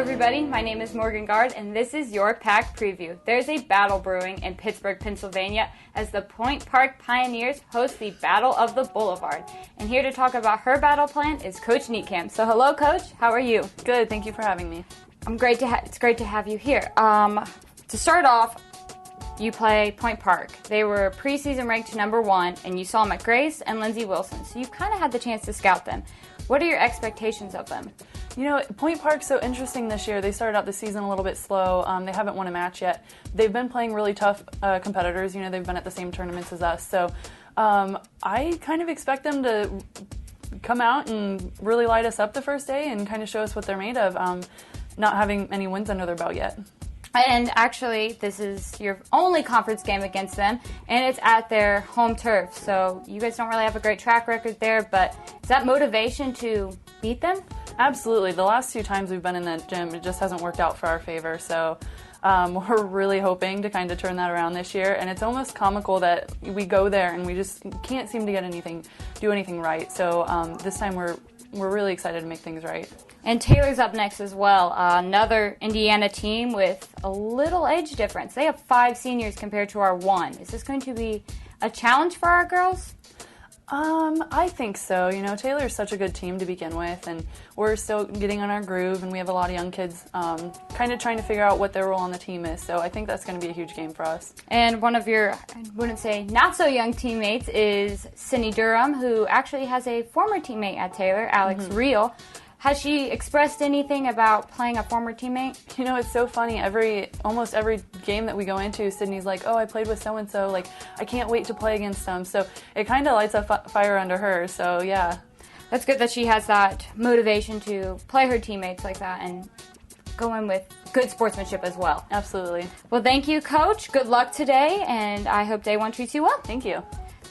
everybody. My name is Morgan Gard, and this is your Pack Preview. There's a battle brewing in Pittsburgh, Pennsylvania, as the Point Park Pioneers host the Battle of the Boulevard. And here to talk about her battle plan is Coach Neatcamp. So hello, Coach. How are you? Good. Thank you for having me. It's great to have you here. To start off, you play Point Park. They were preseason ranked #1, and you saw them at Grace and Lindsey Wilson. So you've kind of had the chance to scout them. What are your expectations of them? You know, Point Park's so interesting this year. They started out the season a little bit slow. They haven't won a match yet. They've been playing really tough competitors. You know, they've been at the same tournaments as us. So I kind of expect them to come out and really light us up the first day and kind of show us what they're made of, not having any wins under their belt yet. And actually, this is your only conference game against them, and it's at their home turf. So you guys don't really have a great track record there, but is that motivation to beat them? Absolutely. The last 2 times we've been in that gym, it just hasn't worked out for our favor. So we're really hoping to kind of turn that around this year. And it's almost comical that we go there and we just can't seem to do anything right. So this time we're really excited to make things right. And Taylor's up next as well, another Indiana team with a little age difference. They have 5 seniors compared to our 1. Is this going to be a challenge for our girls? I think so. You know, Taylor's such a good team to begin with, and we're still getting on our groove, and we have a lot of young kids kind of trying to figure out what their role on the team is. So I think that's going to be a huge game for us. And one of your, I wouldn't say not so young teammates is Sydney Durham, who actually has a former teammate at Taylor, Alex Reel. Has she expressed anything about playing a former teammate? You know, it's so funny. Almost every game that we go into, Sydney's like, oh, I played with so-and-so. Like, I can't wait to play against them. So it kind of lights a fire under her. So, yeah. That's good that she has that motivation to play her teammates like that and go in with good sportsmanship as well. Absolutely. Well, thank you, Coach. Good luck today, and I hope day 1 treats you well. Thank you.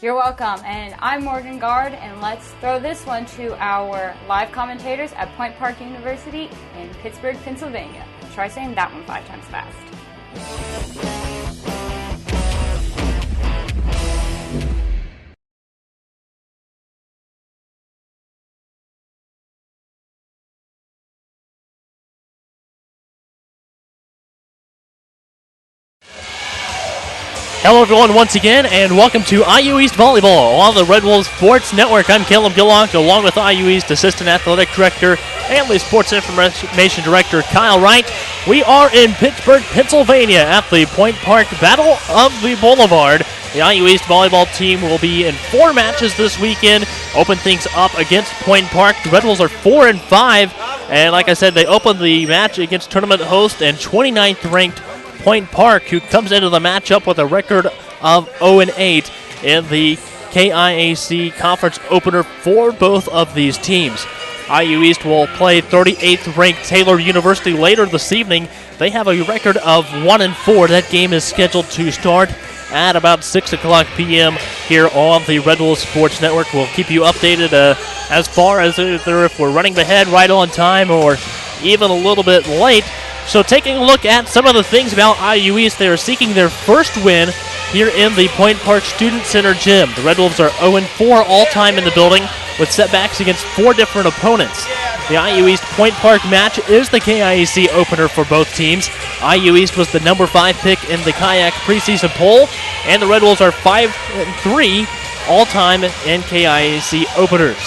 You're welcome, and I'm Morgan Gard, and let's throw this one to our live commentators at Point Park University in Pittsburgh, Pennsylvania. Try saying that one 5 times fast. Hello everyone once again, and welcome to IU East Volleyball on the Red Wolves Sports Network. I'm Caleb Gillock, along with IU East Assistant Athletic Director and the Sports Information Director Kyle Wright. We are in Pittsburgh, Pennsylvania at the Point Park Battle of the Boulevard. The IU East volleyball team will be in 4 matches this weekend. Open things up against Point Park. The Red Wolves are 4-5, and like I said, they opened the match against tournament host and 29th ranked Point Park, who comes into the matchup with a record of 0-8 in the KIAC conference opener for both of these teams. IU East will play 38th ranked Taylor University later this evening. They have a record of 1-4. That game is scheduled to start at about 6 o'clock p.m. here on the Red Wolves Sports Network. We'll keep you updated as far as if we're running ahead right on time or even a little bit late. So taking a look at some of the things about IU East, they are seeking their first win here in the Point Park Student Center gym. The Red Wolves are 0-4 all-time in the building with setbacks against 4 different opponents. The IU East Point Park match is the KIAC opener for both teams. IU East was the number 5 pick in the kayak preseason poll, and the Red Wolves are 5-3 all-time in KIAC openers.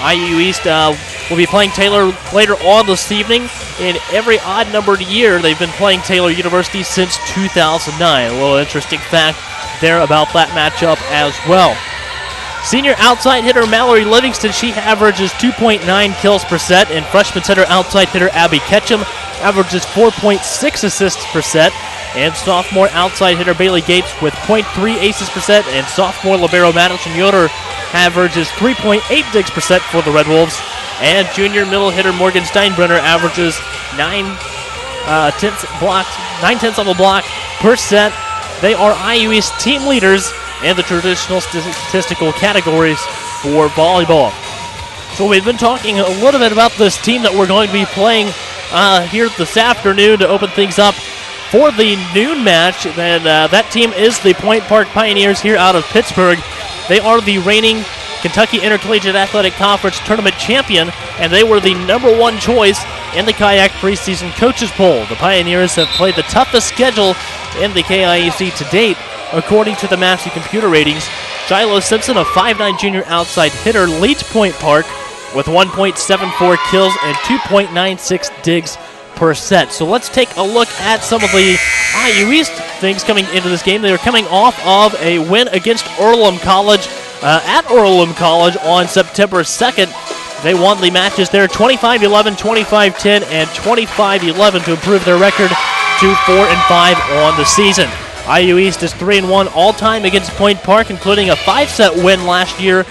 IU East will be playing Taylor later on this evening. In every odd-numbered year, they've been playing Taylor University since 2009. A little interesting fact there about that matchup as well. Senior outside hitter Mallory Livingston, she averages 2.9 kills per set, and freshman center outside hitter Abby Ketchum averages 4.6 assists per set. And sophomore outside hitter Bailey Gates with 0.3 aces per set, and sophomore libero Madison Yoder averages 3.8 digs per set for the Red Wolves. And junior middle hitter Morgan Steinbrenner averages 9/10 of a block per set. They are IU East team leaders in the traditional statistical categories for volleyball. So we've been talking a little bit about this team that we're going to be playing here this afternoon to open things up for the noon match. And that team is the Point Park Pioneers here out of Pittsburgh. They are the reigning Kentucky Intercollegiate Athletic Conference Tournament champion, and they were the number 1 choice in the Kayak preseason coaches poll. The Pioneers have played the toughest schedule in the KIAC to date, according to the Massey computer ratings. Shiloh Simpson, a 5'9 junior outside hitter, leads Point Park with 1.74 kills and 2.96 digs per set. So let's take a look at some of the IU East things coming into this game. They are coming off of a win against Earlham College at Earlham College on September 2nd. They won the matches there 25-11, 25-10, and 25-11 to improve their record to 4-5 on the season. IU East is 3-1 all-time against Point Park, including a 5-set win last year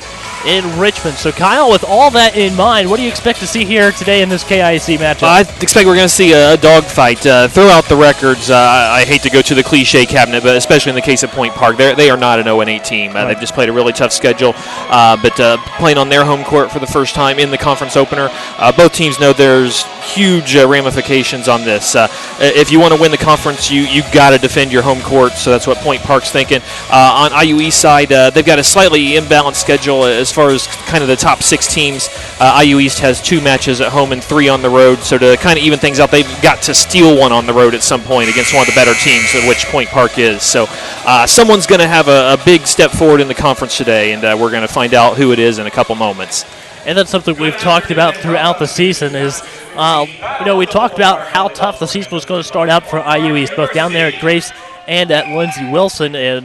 in Richmond. So, Kyle, with all that in mind, what do you expect to see here today in this KIAC matchup? I expect we're going to see a dogfight. Throw out the records. I hate to go to the cliche cabinet, but especially in the case of Point Park, they are not an 0-8 team. They've just played a really tough schedule, but playing on their home court for the first time in the conference opener, both teams know there's huge ramifications on this. If you want to win the conference, you got to defend your home court, so that's what Point Park's thinking. On IU East side, they've got a slightly imbalanced schedule as far as kind of the top 6 teams. IU East has 2 matches at home and 3 on the road, so to kind of even things out, they've got to steal one on the road at some point against one of the better teams, of which Point Park is. So someone's going to have a big step forward in the conference today, and we're going to find out who it is in a couple moments. And that's something we've talked about throughout the season is, we talked about how tough the season was going to start out for IU East, both down there at Grace and at Lindsey Wilson. And,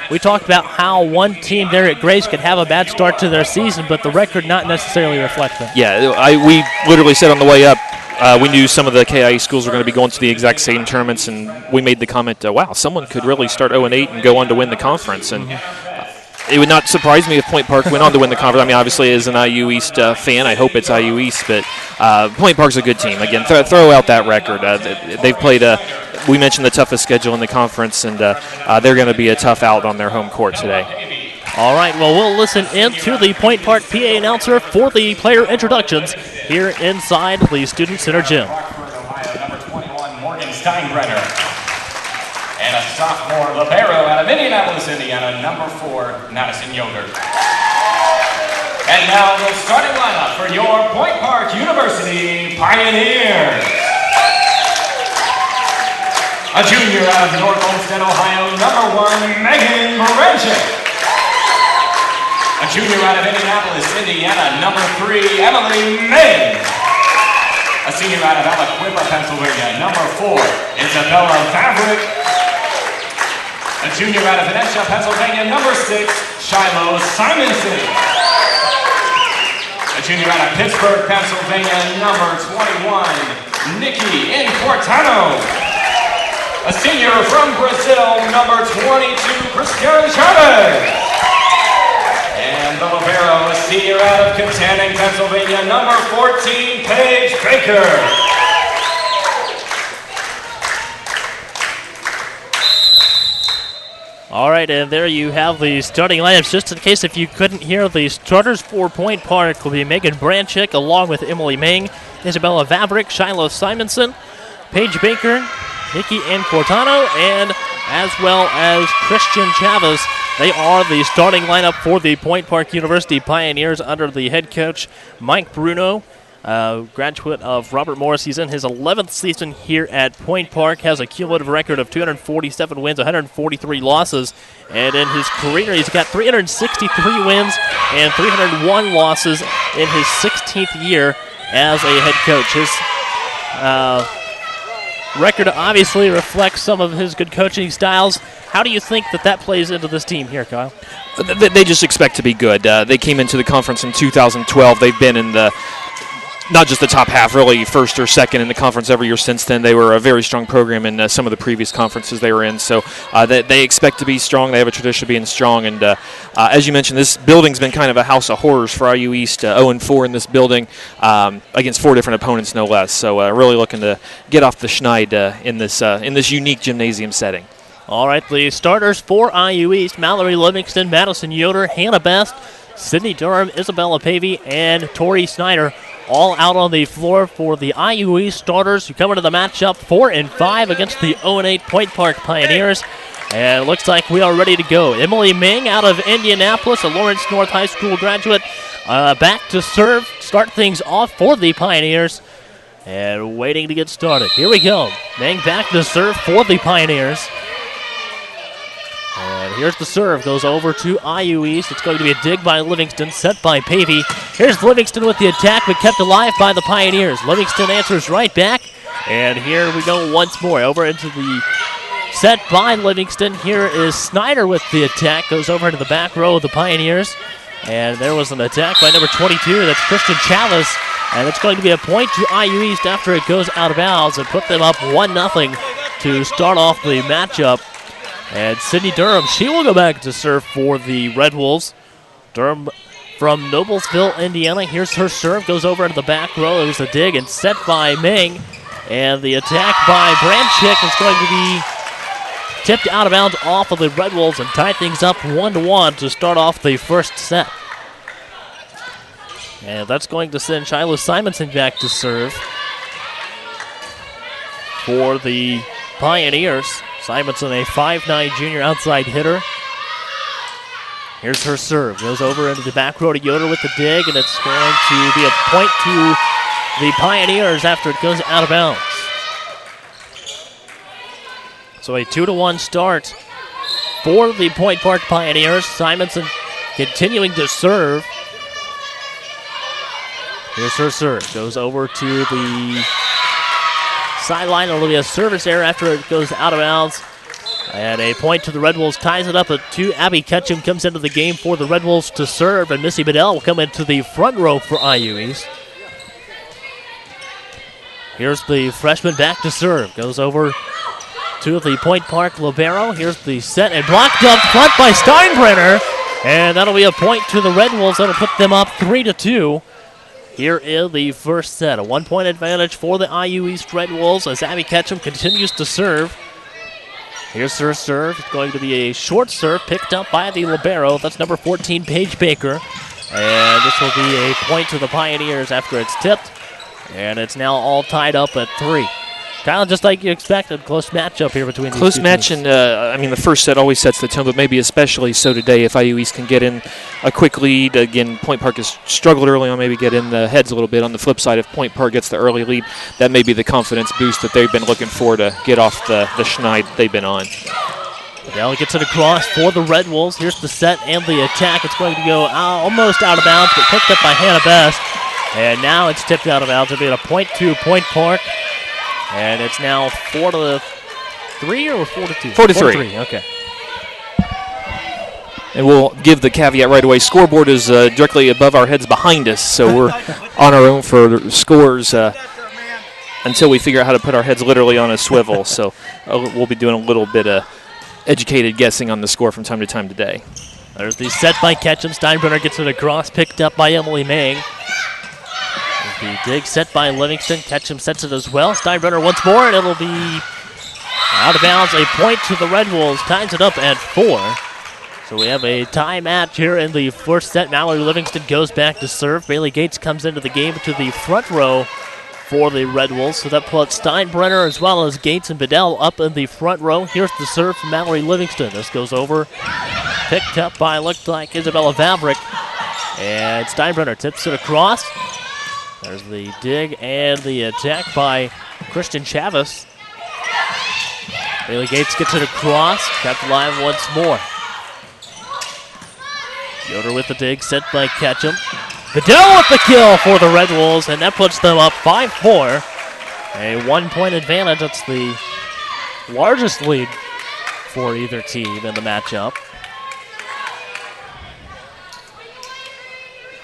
we talked about how one team there at Grace could have a bad start to their season, but the record not necessarily reflect that. Yeah, we literally said on the way up, we knew some of the KIE schools were going to be going to the exact same tournaments, and we made the comment, wow, someone could really start 0-8 and go on to win the conference. And it would not surprise me if Point Park went on to win the conference. I mean, obviously, as an IU East fan, I hope it's IU East, but Point Park's a good team. Again, throw out that record. They've played we mentioned the toughest schedule in the conference, and they're going to be a tough out on their home court today. All right, well, we'll listen in to the Point Park PA announcer for the player introductions here inside the Student Center gym. Number 21, Morgan Steinbrenner. And a sophomore libero out of Indianapolis, Indiana, number 4, Madison Yoder. And now the starting lineup for your Point Park University Pioneers. A junior out of North Olmsted, Ohio, number 1, Megan Morenchik. A junior out of Indianapolis, Indiana, number 3, Emily May. A senior out of Aliquippa, Pennsylvania, number 4, Isabella Favrick. A junior out of Venetia, Pennsylvania, number 6, Shiloh Simonson. A junior out of Pittsburgh, Pennsylvania, number 21, Nikki Importano. A senior from Brazil, number 22, Christian Chavez. And the libero, a senior out of Kittanning, Pennsylvania, number 14, Paige Baker. All right, and there you have the starting lineups. Just in case if you couldn't hear, the starters for Point Park will be Megan Branchick along with Emily Ming, Isabella Vavrick, Shiloh Simonson, Paige Baker, Nikki Importano, and as well as Christian Chavez. They are the starting lineup for the Point Park University Pioneers under the head coach Mike Bruno, graduate of Robert Morris. He's in his 11th season here at Point Park, has a cumulative record of 247 wins, 143 losses, and in his career he's got 363 wins and 301 losses in his 16th year as a head coach. His record obviously reflects some of his good coaching styles. How do you think that plays into this team here, Kyle? They just expect to be good. They came into the conference in 2012. They've been in not just the top half, really first or second in the conference every year since then. They were a very strong program in some of the previous conferences they were in. So they expect to be strong. They have a tradition of being strong. And as you mentioned, this building's been kind of a house of horrors for IU East, 0-4 in this building against 4 different opponents, no less. So really looking to get off the schneid in this unique gymnasium setting. All right, the starters for IU East: Mallory Livingston, Madison Yoder, Hannah Best, Sydney Durham, Isabella Pavey, and Tori Snyder, all out on the floor for the IU East starters, who come into the matchup 4-5 against the 0-8 Point Park Pioneers. And it looks like we are ready to go. Emily Ming out of Indianapolis, a Lawrence North High School graduate, back to serve, start things off for the Pioneers. And waiting to get started. Here we go. Meng back to serve for the Pioneers. And here's the serve. Goes over to IU East. It's going to be a dig by Livingston, set by Pavey. Here's Livingston with the attack, but kept alive by the Pioneers. Livingston answers right back. And here we go once more. Over into the set by Livingston. Here is Snyder with the attack. Goes over to the back row of the Pioneers. And there was an attack by number 22. That's Christian Chavez. And it's going to be a point to IU East after it goes out of bounds and put them up 1-0 to start off the matchup. And Sydney Durham, she will go back to serve for the Red Wolves. Durham from Noblesville, Indiana. Here's her serve. Goes over into the back row. It was a dig and set by Meng. And the attack by Branchick is going to be tipped out of bounds off of the Red Wolves and tie things up 1-1 to start off the first set. And that's going to send Shiloh Simonson back to serve for the Pioneers. Simonson, a 5'9" junior outside hitter. Here's her serve. Goes over into the back row to Yoder with the dig, and it's going to be a point to the Pioneers after it goes out of bounds. So a 2-1 start for the Point Park Pioneers. Simonson continuing to serve. Here's her serve. Goes over to the sideline. It'll be a service error after it goes out of bounds. And a point to the Red Wolves, ties it up at 2. Abby Ketchum comes into the game for the Red Wolves to serve, and Missy Bedell will come into the front row for IU East. Here's the freshman back to serve. Goes over to the Point Park Libero. Here's the set and blocked up front by Steinbrenner. And that'll be a point to the Red Wolves. That'll put them up 3-2. Here in the first set. A 1-point advantage for the IU East Red Wolves as Abby Ketchum continues to serve. Here's her serve. It's going to be a short serve picked up by the libero. That's number 14, Paige Baker. And this will be a point to the Pioneers after it's tipped. And it's now all tied up at 3. Kyle, just like you expected, close matchup here between these two match, teams. And the first set always sets the tone, but maybe especially so today if IU East can get in a quick lead. Again, Point Park has struggled early on, maybe get in the heads a little bit. On the flip side, if Point Park gets the early lead, that may be the confidence boost that they've been looking for to get off the schneid they've been on. Adele gets it across for the Red Wolves. Here's the set and the attack. It's going to go almost out of bounds, but picked up by Hannah Best. And now it's tipped out of bounds. It'll be at a point to Point Park. And it's now 4-3 or 4-2? 4-3. Okay. And we'll give the caveat right away. Scoreboard is directly above our heads behind us, so we're on our own for scores until we figure out how to put our heads literally on a swivel. So we'll be doing a little bit of educated guessing on the score from time to time today. There's the set by Ketchum. Steinbrenner gets it across, picked up by Emily Meng. The dig set by Livingston. Ketchum sets it as well. Steinbrenner once more, and it'll be out of bounds. A point to the Red Wolves. Ties it up at 4. So we have a tie match here in the first set. Mallory Livingston goes back to serve. Bailey Gates comes into the game to the front row for the Red Wolves. So that puts Steinbrenner as well as Gates and Bedell up in the front row. Here's the serve from Mallory Livingston. This goes over. Picked up by, looked like, Isabella Vavrick. And Steinbrenner tips it across. There's the dig and the attack by Christian Chavez. Bailey Gates gets it across, kept alive once more. Yoder with the dig, set by Ketchum. Bedell with the kill for the Red Wolves, and that puts them up 5-4. A 1-point advantage. That's the largest lead for either team in the matchup.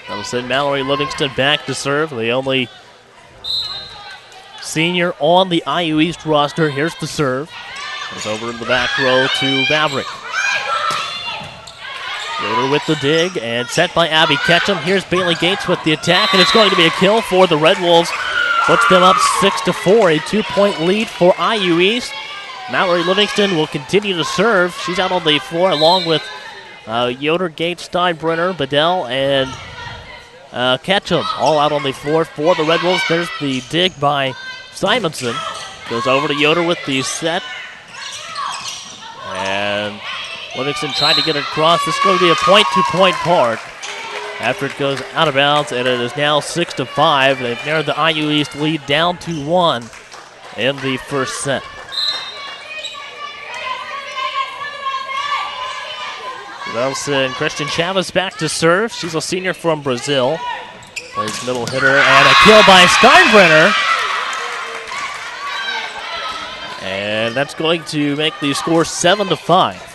That'll send Mallory Livingston back to serve. The only senior on the IU East roster. Here's the serve. Goes over in the back row to Vavrick. Yoder with the dig and set by Abby Ketchum. Here's Bailey Gates with the attack, and it's going to be a kill for the Red Wolves. Puts them up 6-4, a 2-point lead for IU East. Mallory Livingston will continue to serve. She's out on the floor along with Yoder, Gates, Steinbrenner, Bedell, and Ketchum all out on the floor for the Red Wolves. There's the dig by Simonson. Goes over to Yoder with the set. And Livingston trying to get it across. This is going to be a point to Point Park. after it goes out of bounds, and it is now 6-5. They've narrowed the IU East lead down to 1 in the first set. Nelson Christian Chavez back to serve. She's a senior from Brazil. Plays middle hitter, and a kill by Steinbrenner. And that's going to make the score 7-5.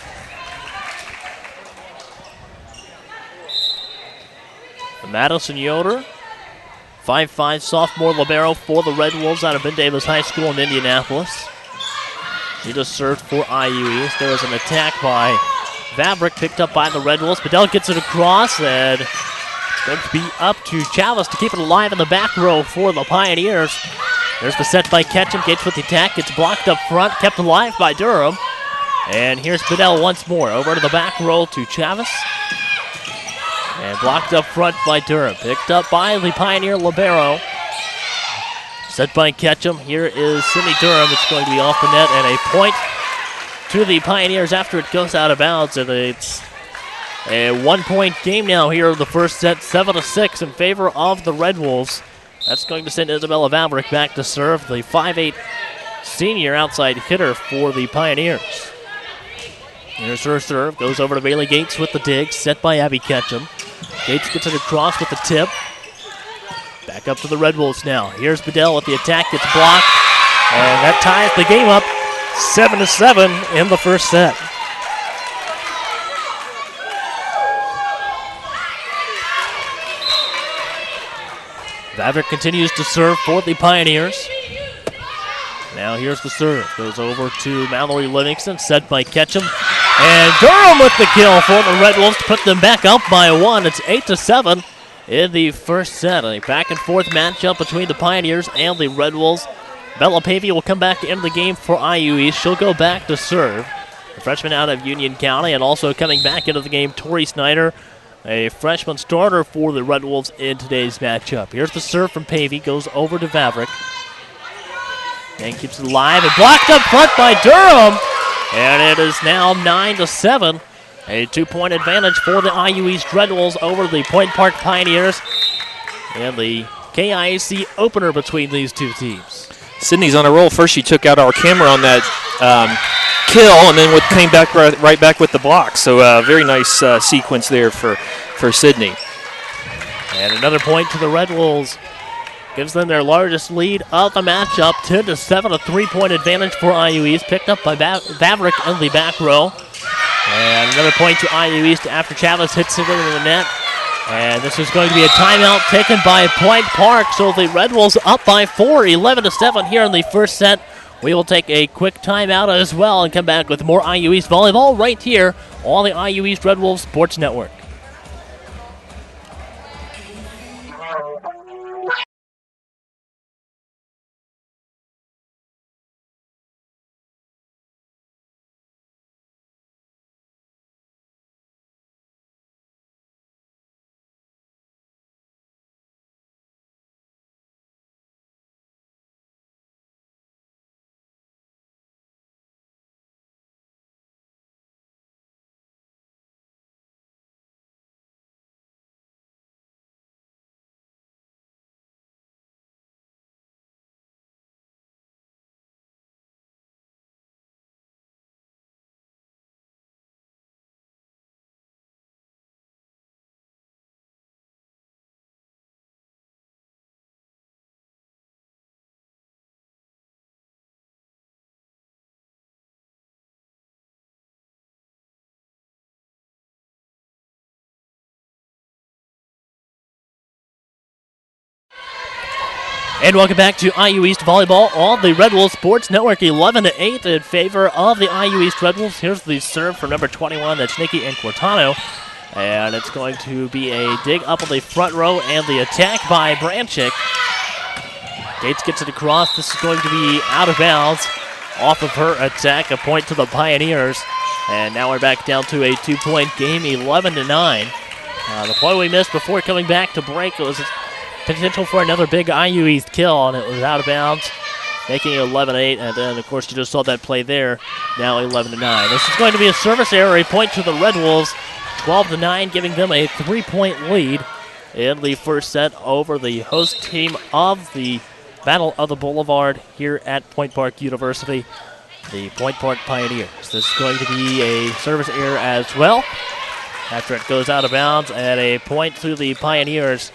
Madison Yoder, 5'5" sophomore libero for the Red Wolves out of Ben Davis High School in Indianapolis. She just served for IU East. There was an attack by Vavrick, picked up by the Red Wolves. Bedell gets it across, and it's going to be up to Chavez to keep it alive in the back row for the Pioneers. There's the set by Ketchum. Gates with the attack. Gets blocked up front. Kept alive by Durham. And here's Bedell once more. Over to the back row to Chavez. And blocked up front by Durham. Picked up by the Pioneer libero. Set by Ketchum. Here is Sydney Durham. It's going to be off the net, and a point to the Pioneers after it goes out of bounds. And it's a 1-point game now here of the first set. 7-6 in favor of the Red Wolves. That's going to send Isabella Vavrick back to serve, the 5'8" senior outside hitter for the Pioneers. Here's her serve. Goes over to Bailey Gates with the dig. Set by Abby Ketchum. Gates gets it across with the tip. Back up to the Red Wolves now. Here's Bedell with the attack. Gets blocked. And that ties the game up 7-7 in the first set. Vavrick continues to serve for the Pioneers. Now here's the serve. Goes over to Mallory Livingston. Set by Ketchum. And Durham with the kill for the Red Wolves to put them back up by 1. It's 8-7 in the first set. A back and forth matchup between the Pioneers and the Red Wolves. Bella Pavey will come back to end the game for IU East. She'll go back to serve. The freshman out of Union County, and also coming back into the game, Tori Snyder, a freshman starter for the Red Wolves in today's matchup. Here's the serve from Pavey. Goes over to Vavrick. And keeps it alive and blocked up front by Durham. And it is now 9-7. A 2-point advantage for the IU East Red Wolves over the Point Park Pioneers. And the KIAC opener between these two teams. Sydney's on a roll. First she took out our camera on that kill, and then came back right back with the block. So very nice sequence there for Sydney. And another point to the Red Wolves. Gives them their largest lead of the matchup, 10-7, a 3-point advantage for IU East, picked up by Vavrick in the back row. And another point to IU East after Chavez hits it into the net. And this is going to be a timeout taken by Point Park, so the Red Wolves up by 4, 11-7 here in the first set. We will take a quick timeout as well and come back with more IU East volleyball right here on the IU East Red Wolves Sports Network. And welcome back to IU East Volleyball on the Red Wolves Sports Network, 11-8 in favor of the IU East Red Wolves. Here's the serve for number 21, that's Nikki Inquartano. And it's going to be a dig up on the front row and the attack by Branchick. Gates gets it across. This is going to be out of bounds off of her attack, a point to the Pioneers. And now we're back down to a 2-point game, 11-9. The play we missed before coming back to break was potential for another big IU East kill, and it was out of bounds, making it 11-8. And then, of course, you just saw that play there. Now 11-9. This is going to be a service error, a point to the Red Wolves. 12-9, giving them a 3-point lead in the first set over the host team of the Battle of the Boulevard here at Point Park University, the Point Park Pioneers. This is going to be a service error as well after it goes out of bounds, and a point to the Pioneers.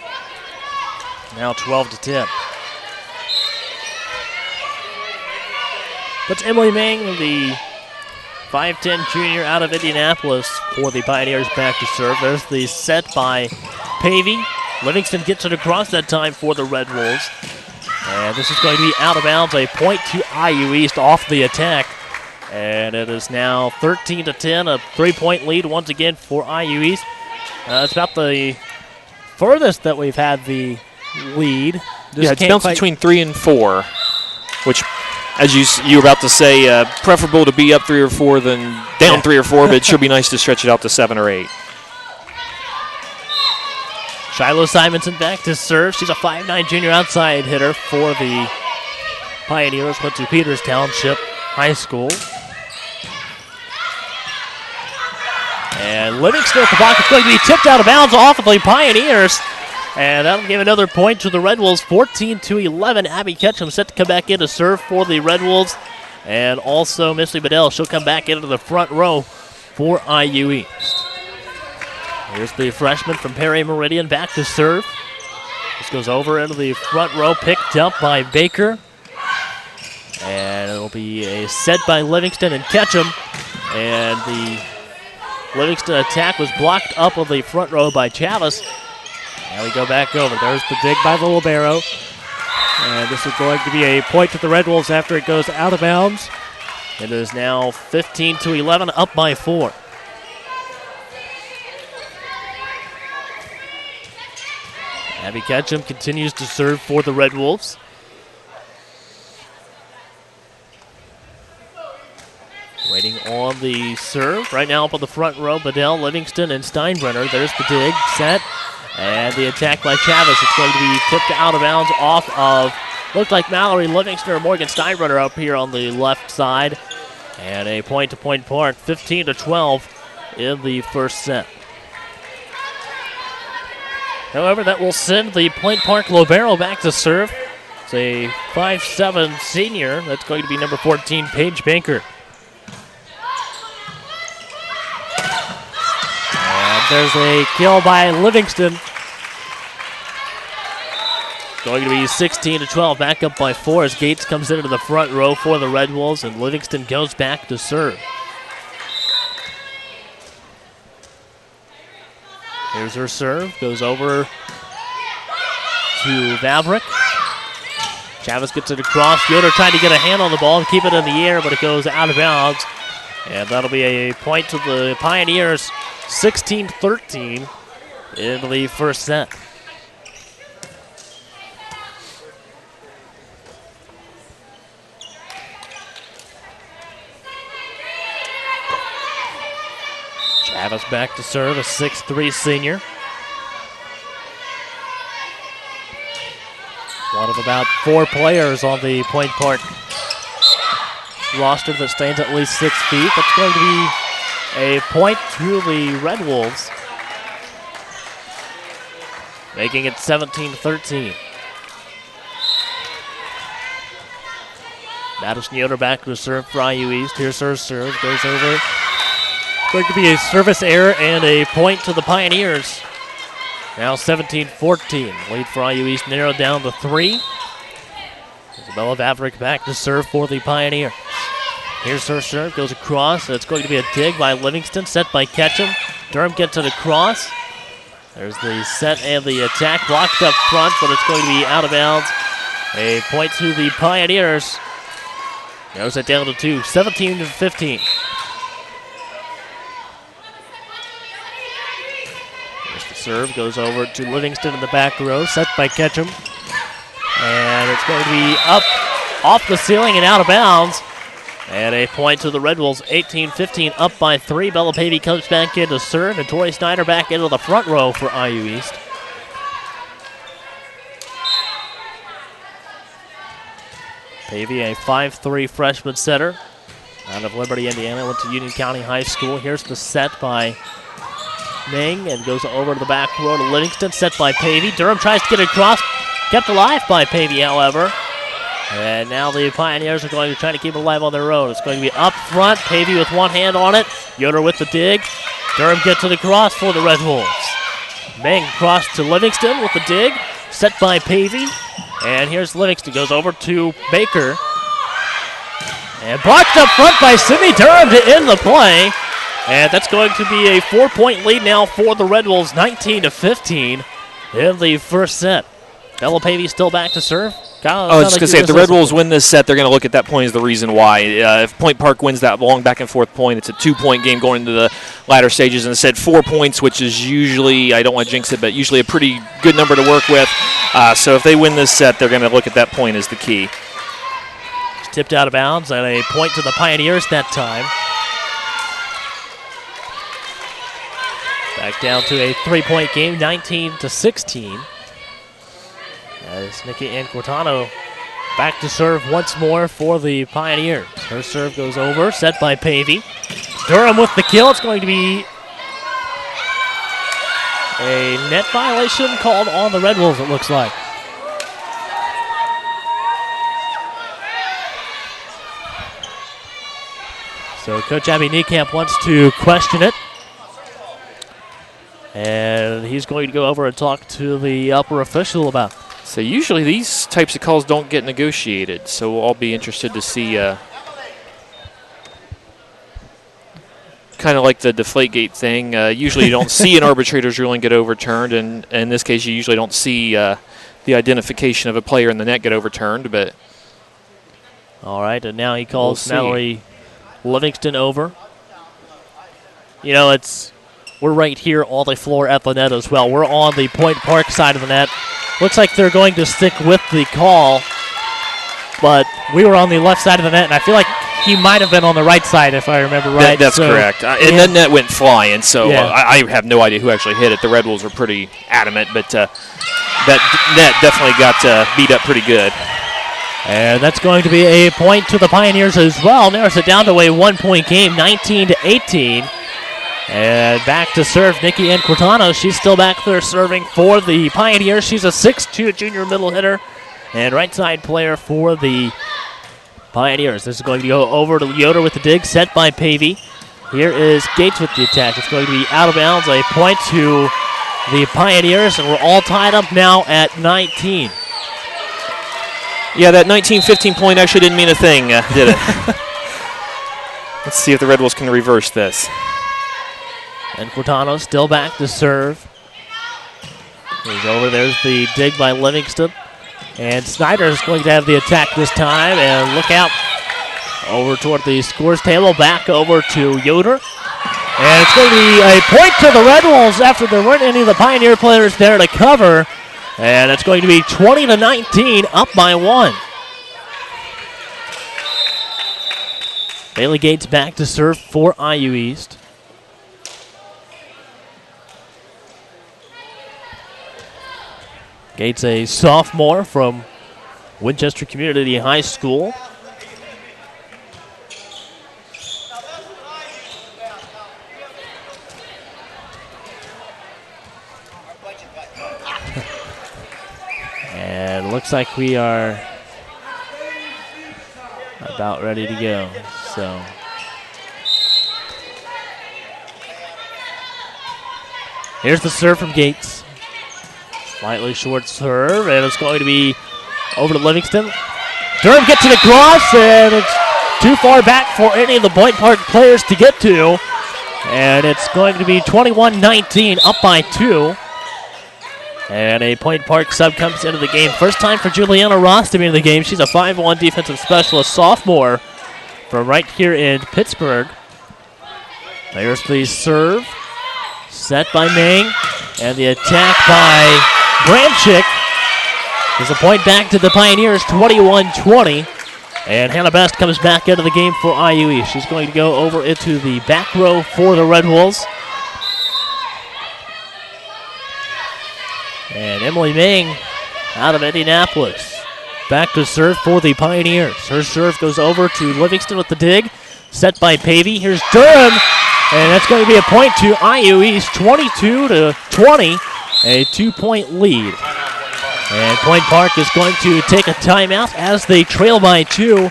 Now 12-10. Puts Emily Ming, the 5'10 junior out of Indianapolis, for the Pioneers back to serve. There's the set by Pavey. Livingston gets it across that time for the Red Wolves. And this is going to be out of bounds, a point to IU East off the attack. And it is now 13-10, a 3-point lead once again for IU East. It's about the furthest that we've had the lead. It's bounced between 3 and 4, which, as you were about to say, preferable to be up 3 or 4 than down 3 or 4, but it should be nice to stretch it out to 7 or 8. Shiloh Simonson back to serve. She's a 5'9 junior outside hitter for the Pioneers. Went to Peters Township High School. And Livingston at the block is going to be tipped out of bounds off of the Pioneers. And that'll give another point to the Red Wolves, 14-11. Abby Ketchum set to come back in to serve for the Red Wolves. And also Missy Bedell, she'll come back into the front row for IU East. Here's the freshman from Perry Meridian back to serve. This goes over into the front row, picked up by Baker. And it'll be a set by Livingston and Ketchum. And the Livingston attack was blocked up on the front row by Chavez. Now we go back over. There's the dig by the libero. And this is going to be a point to the Red Wolves after it goes out of bounds. It is now 15-11, up by 4. Abby Ketchum continues to serve for the Red Wolves. Waiting on the serve. Right now up on the front row, Bedell, Livingston, and Steinbrenner. There's the dig, set, and the attack by Chavez. It's going to be tipped out of bounds off of, looked like Mallory Livingston or Morgan Steinbrenner up here on the left side. And a point to Point Park, 15-12 in the first set. However, that will send the Point Park Libero back to serve. It's a 5'7 senior. That's going to be number 14, Paige Baker. And there's a kill by Livingston. Going to be 16-12, back up by 4 as Gates comes into the front row for the Red Wolves, and Livingston goes back to serve. Here's her serve, goes over to Vavrick. Chavez gets it across. Yoder trying to get a hand on the ball and keep it in the air, but it goes out of bounds. And that'll be a point to the Pioneers, 16-13 in the first set. Chavez back to serve, a 6'3 senior. One of about 4 players on the Point Park roster that stands at least 6 feet. That's going to be a point to the Red Wolves, making it 17-13. Madison Yoder back to serve for IU East. Here's her serve, goes over. Going to be a service error and a point to the Pioneers. Now 17-14. Lead for IU East narrowed down to 3. Isabella Vavrick back to serve for the Pioneers. Here's her serve, goes across. It's going to be a dig by Livingston, set by Ketchum. Durham gets it across. There's the set and the attack blocked up front, but it's going to be out of bounds. A point to the Pioneers. Narrows it down to 2, 17-15. Serve goes over to Livingston in the back row, set by Ketchum. And it's going to be up off the ceiling and out of bounds. And a point to the Red Wolves, 18-15, up by 3. Bella Pavey comes back in to serve, and Tori Snyder back into the front row for IU East. Pavey, a 5'3 freshman setter out of Liberty, Indiana, went to Union County High School. Here's the set by Ming, and goes over to the back row to Livingston, set by Pavey. Durham tries to get it across, kept alive by Pavey, however. And now the Pioneers are going to try to keep it alive on their own. It's going to be up front, Pavey with one hand on it, Yoder with the dig. Durham gets it across for the Red Wolves. Ming cross to Livingston with the dig, set by Pavey. And here's Livingston, goes over to Baker. And blocked up front by Sydney Durham to end the play. And that's going to be a 4-point lead now for the Red Wolves, 19-15 in the first set. Bella Pavey still back to serve. I was just going to say, if the Red Wolves win this set, they're going to look at that point as the reason why. If Point Park wins that long back-and-forth point, it's a 2-point game going into the latter stages. And instead, 4 points, which is usually, I don't want to jinx it, but usually a pretty good number to work with. So if they win this set, they're going to look at that point as the key. It's tipped out of bounds and a point to the Pioneers that time. Back down to a 3-point game, 19-16. As Nikki Anquitano back to serve once more for the Pioneers. Her serve goes over, set by Pavey. Durham with the kill. It's going to be a net violation called on the Red Wolves, it looks like. So Coach Abby Niekamp wants to question it. And he's going to go over and talk to the upper official about it. So usually these types of calls don't get negotiated, so we'll all be interested to see kind of like the Deflategate thing. Usually you don't see an arbitrator's ruling get overturned, and in this case you usually don't see the identification of a player in the net get overturned. But all right, and now he calls Mallory Livingston over. You know, we're right here on the floor at the net as well. We're on the Point Park side of the net. Looks like they're going to stick with the call, but we were on the left side of the net, and I feel like he might have been on the right side, if I remember right. That's correct. And that net went flying, so I have no idea who actually hit it. The Red Wolves were pretty adamant, but that net definitely got beat up pretty good. And that's going to be a point to the Pioneers as well. Narrows it down to a 1-point game, 19-18. And back to serve Nikki Anquitano. She's still back there serving for the Pioneers. She's a 6'2" junior middle hitter and right side player for the Pioneers. This is going to go over to Yoder with the dig, set by Pavey. Here is Gates with the attack. It's going to be out of bounds, a point to the Pioneers, and we're all tied up now at 19. Yeah, that 19-15 point actually didn't mean a thing, did it? Let's see if the Red Wolves can reverse this. And Quintano still back to serve. He's over. There's the dig by Livingston. And Snyder is going to have the attack this time. And look out. Over toward the scores table. Back over to Yoder. And it's going to be a point to the Red Wolves after there weren't any of the Pioneer players there to cover. And it's going to be 20-19, up by 1. Bailey Gates back to serve for IU East. Gates, a sophomore from Winchester Community High School. And looks like we are about ready to go. So here's the serve from Gates. Slightly short serve, and it's going to be over to Livingston. Durham gets it across, and it's too far back for any of the Point Park players to get to. And it's going to be 21-19, up by 2. And a Point Park sub comes into the game. First time for Juliana Ross to be in the game. She's a 5'1" defensive specialist sophomore from right here in Pittsburgh. There's the serve. Set by Ming. And the attack by Bramchick. There's a point back to the Pioneers, 21-20. And Hannah Best comes back into the game for IUE. She's going to go over into the back row for the Red Wolves. And Emily Ming out of Indianapolis. Back to serve for the Pioneers. Her serve goes over to Livingston with the dig. Set by Pavey. Here's Durham. And that's going to be a point to IU East, 22-20, a 2-point lead. And Point Park is going to take a timeout as they trail by 2.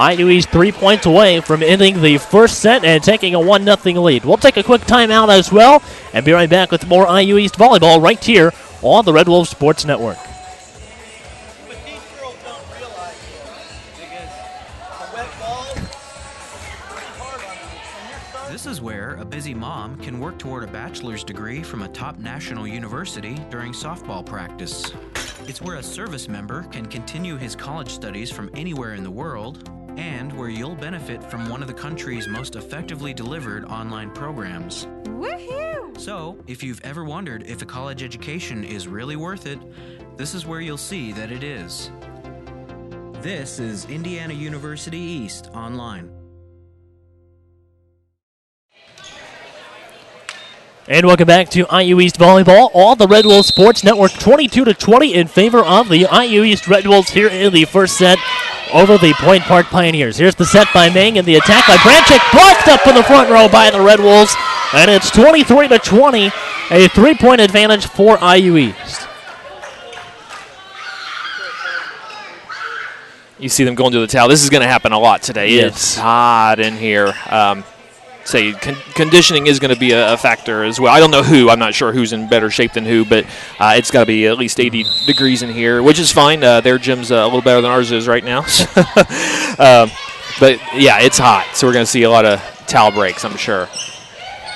IU East 3 points away from ending the first set and taking a 1-0 lead. We'll take a quick timeout as well and be right back with more IU East volleyball right here on the Red Wolves Sports Network. This is where a busy mom can work toward a bachelor's degree from a top national university during softball practice. It's where a service member can continue his college studies from anywhere in the world, and where you'll benefit from one of the country's most effectively delivered online programs. Woohoo! So, if you've ever wondered if a college education is really worth it, this is where you'll see that it is. This is Indiana University East Online. And welcome back to IU East Volleyball on the Red Wolves Sports Network, 22-20 in favor of the IU East Red Wolves here in the first set over the Point Park Pioneers. Here's the set by Meng and the attack by Branchik, blocked up in the front row by the Red Wolves, and it's 23-20, a 3-point advantage for IU East. You see them going to the towel. This is going to happen a lot today. Yes. It's hot in here. Conditioning is going to be a factor as well. I don't know who. I'm not sure who's in better shape than who, but it's got to be at least 80 degrees in here, which is fine. Their gym's a little better than ours is right now. But, yeah, it's hot, so we're going to see a lot of towel breaks, I'm sure.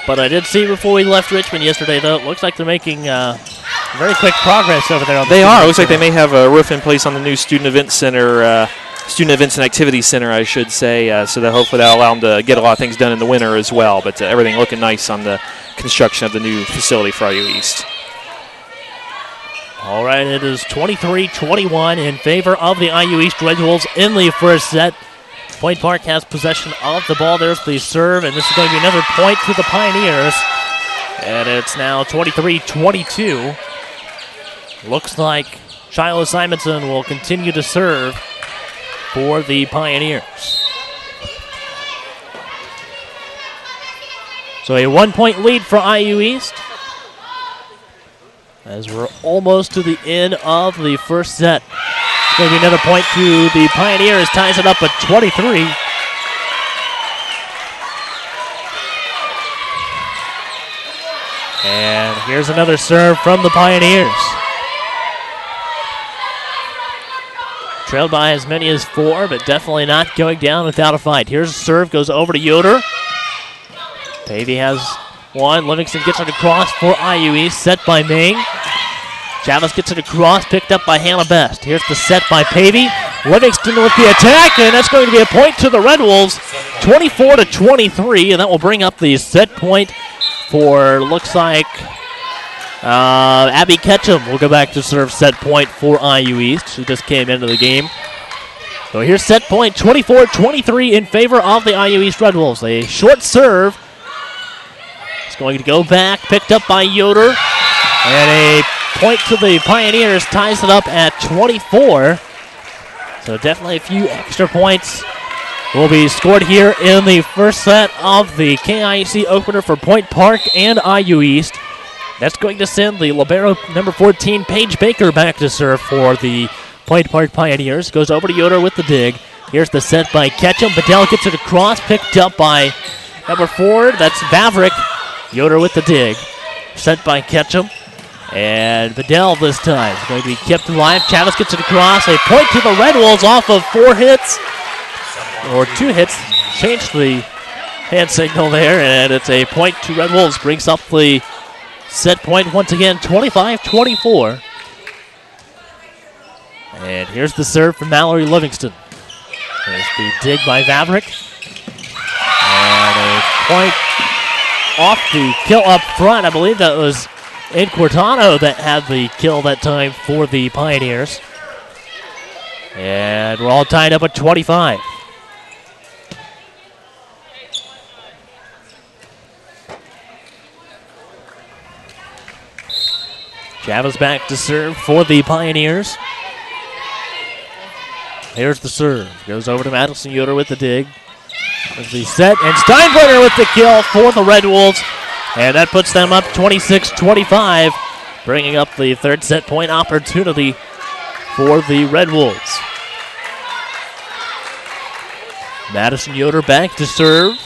But I did see before we left Richmond yesterday, though, it looks like they're making very quick progress over there. They are. It looks like they may have a roof in place on the new Student Event Center, Student Events and Activities Center, I should say, so that hopefully that'll allow them to get a lot of things done in the winter as well. But everything looking nice on the construction of the new facility for IU East. All right, it is 23-21 in favor of the IU East Red Wolves in the first set. Point Park has possession of the ball. There's the serve, and this is going to be another point to the Pioneers. And it's now 23-22. Looks like Shiloh Simonson will continue to serve for the Pioneers. So a 1-point lead for IU East as we're almost to the end of the first set. It's going to be another point to the Pioneers, ties it up at 23. And here's another serve from the Pioneers. Trailed by as many as 4, but definitely not going down without a fight. Here's a serve, goes over to Yoder. Pavey has one. Livingston gets it across for IU East, set by Ming. Chavez gets it across, picked up by Hannah Best. Here's the set by Pavey. Livingston with the attack, and that's going to be a point to the Red Wolves, 24-23, and that will bring up the set point for, looks like, Abby Ketchum will go back to serve set point for IU East. She just came into the game. So here's set point, 24-23 in favor of the IU East Red Wolves. A short serve. It's going to go back, picked up by Yoder. And a point to the Pioneers, ties it up at 24. So definitely a few extra points will be scored here in the first set of the KIC opener for Point Park and IU East. That's going to send the libero number 14, Paige Baker, back to serve for the Point Park Pioneers. Goes over to Yoder with the dig. Here's the set by Ketchum. Bedell gets it across, picked up by number 4. That's Vavrick. Yoder with the dig. Set by Ketchum. And Bedell this time is going to be kept alive. Chavez gets it across. A point to the Red Wolves off of 4 hits. Or 2 hits. Changed the hand signal there, and it's a point to Red Wolves. Brings up the set point once again, 25-24. And here's the serve from Mallory Livingston. There's the dig by Vavrick. And a point off the kill up front. I believe that was Ed Cortano that had the kill that time for the Pioneers. And we're all tied up at 25. Chavez back to serve for the Pioneers. Here's the serve. Goes over to Madison Yoder with the dig. There's the set, and Steinbrenner with the kill for the Red Wolves. And that puts them up 26-25, bringing up the third set point opportunity for the Red Wolves. Madison Yoder back to serve.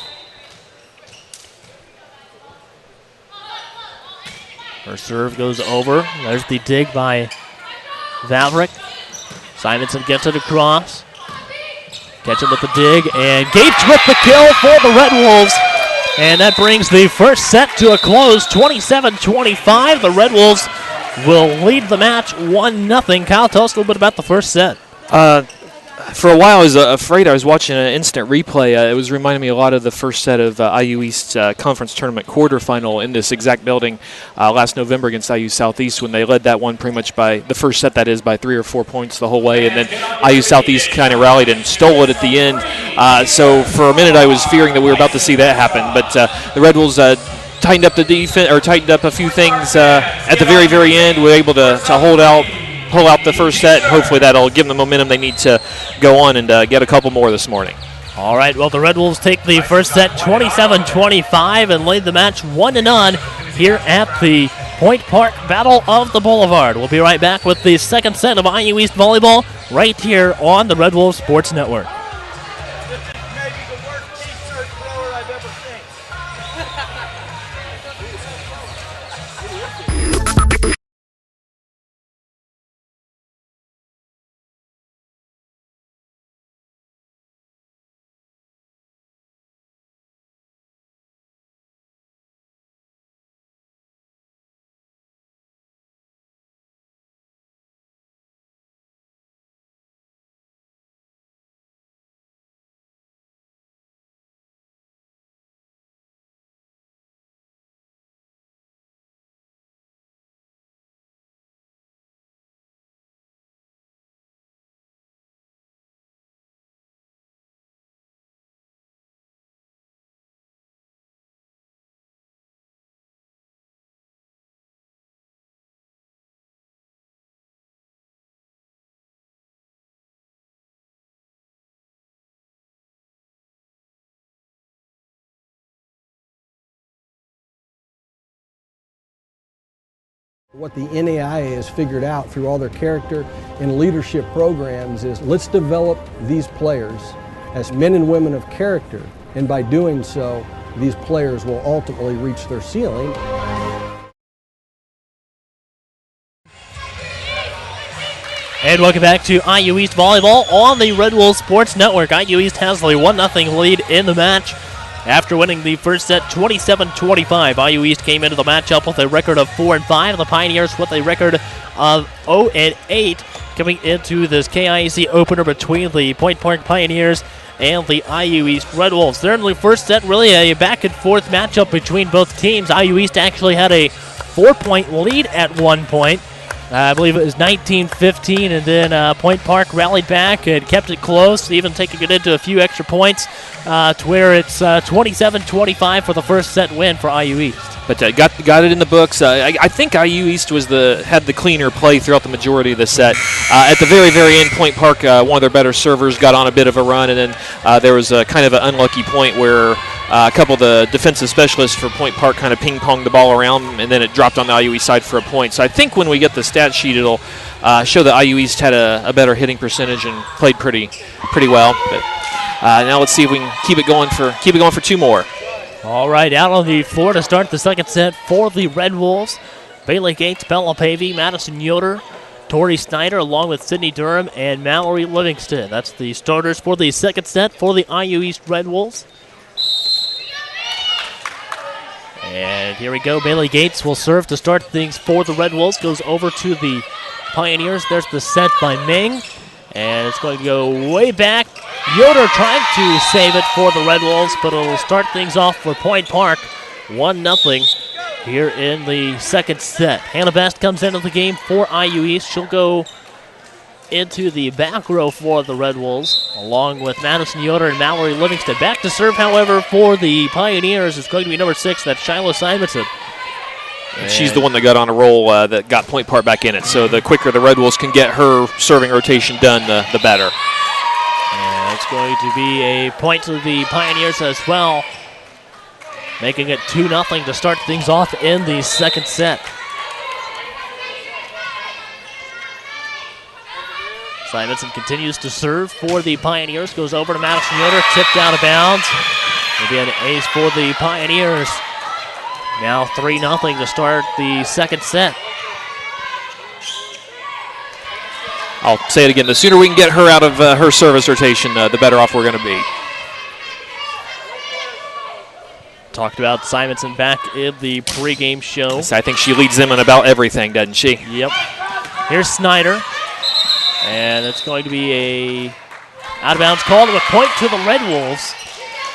Her serve goes over. There's the dig by Vavrick. Simonson gets it across. Ketchum with the dig, and Gates with the kill for the Red Wolves. And that brings the first set to a close, 27-25. The Red Wolves will lead the match 1-0. Kyle, tell us a little bit about the first set. For a while, I was afraid I was watching an instant replay. It was reminding me a lot of the first set of IU East Conference Tournament quarterfinal in this exact building last November against IU Southeast when they led that one pretty much by, the first set that is, by 3 or 4 points the whole way. And then IU Southeast kind of rallied and stole it at the end. So for a minute, I was fearing that we were about to see that happen. But the Red Wolves tightened up the defense, or tightened up a few things at the very, very end. We were able to hold out, pull out the first set. Hopefully that'll give them the momentum they need to go on and get a couple more this morning. All right, well, the Red Wolves take the first set 27-25 and lead the match 1-0 here at the Point Park Battle of the Boulevard. We'll be right back with the second set of IU East Volleyball right here on the Red Wolves Sports Network. What the NAIA has figured out through all their character and leadership programs is let's develop these players as men and women of character, and by doing so, these players will ultimately reach their ceiling. And welcome back to IU East Volleyball on the Red Wolves Sports Network. IU East has the 1-0 lead in the match. After winning the first set 27-25, IU East came into the matchup with a record of 4-5. The Pioneers with a record of 0-8 coming into this KIAC opener between the Point Park Pioneers and the IU East Red Wolves. There in the first set, really a back-and-forth matchup between both teams. IU East actually had a 4-point lead at one point. I believe it was 19-15, and then Point Park rallied back and kept it close, even taking it into a few extra points to where it's 27-25 for the first set win for IU East. But got it in the books. I think IU East had the cleaner play throughout the majority of the set. At the very, very end, Point Park, one of their better servers, got on a bit of a run, and then there was a kind of an unlucky point where a couple of the defensive specialists for Point Park kind of ping-ponged the ball around, and then it dropped on the IU East side for a point. So I think when we get the stat sheet, it'll show that IU East had a better hitting percentage and played pretty well. But now let's see if we can keep it going for two more. All right, out on the floor to start the second set for the Red Wolves. Bailey Gates, Bella Pavey, Madison Yoder, Tori Snyder, along with Sydney Durham and Mallory Livingston. That's the starters for the second set for the IU East Red Wolves. And here we go. Bailey Gates will serve to start things for the Red Wolves. Goes over to the Pioneers. There's the set by Ming. And it's going to go way back. Yoder trying to save it for the Red Wolves, but it'll start things off for Point Park. 1-0 here in the second set. Hannah Best comes into the game for IU East. She'll go into the back row for the Red Wolves, along with Madison Yoder and Mallory Livingston. Back to serve, however, for the Pioneers is going to be number 6. That's Shiloh Simonson. And she's the one that got on a roll that got Point Park back in it. So the quicker the Red Wolves can get her serving rotation done, the better. And it's going to be a point to the Pioneers as well, making it 2-0 to start things off in the second set. Simonson continues to serve for the Pioneers, goes over to Madison Yoder, tipped out of bounds. Maybe an ace for the Pioneers. Now 3-0 to start the second set. I'll say it again. The sooner we can get her out of her service rotation, the better off we're going to be. Talked about Simonson back in the pregame show. I think she leads them in about everything, doesn't she? Yep. Here's Snyder. And it's going to be a out-of-bounds call to a point to the Red Wolves.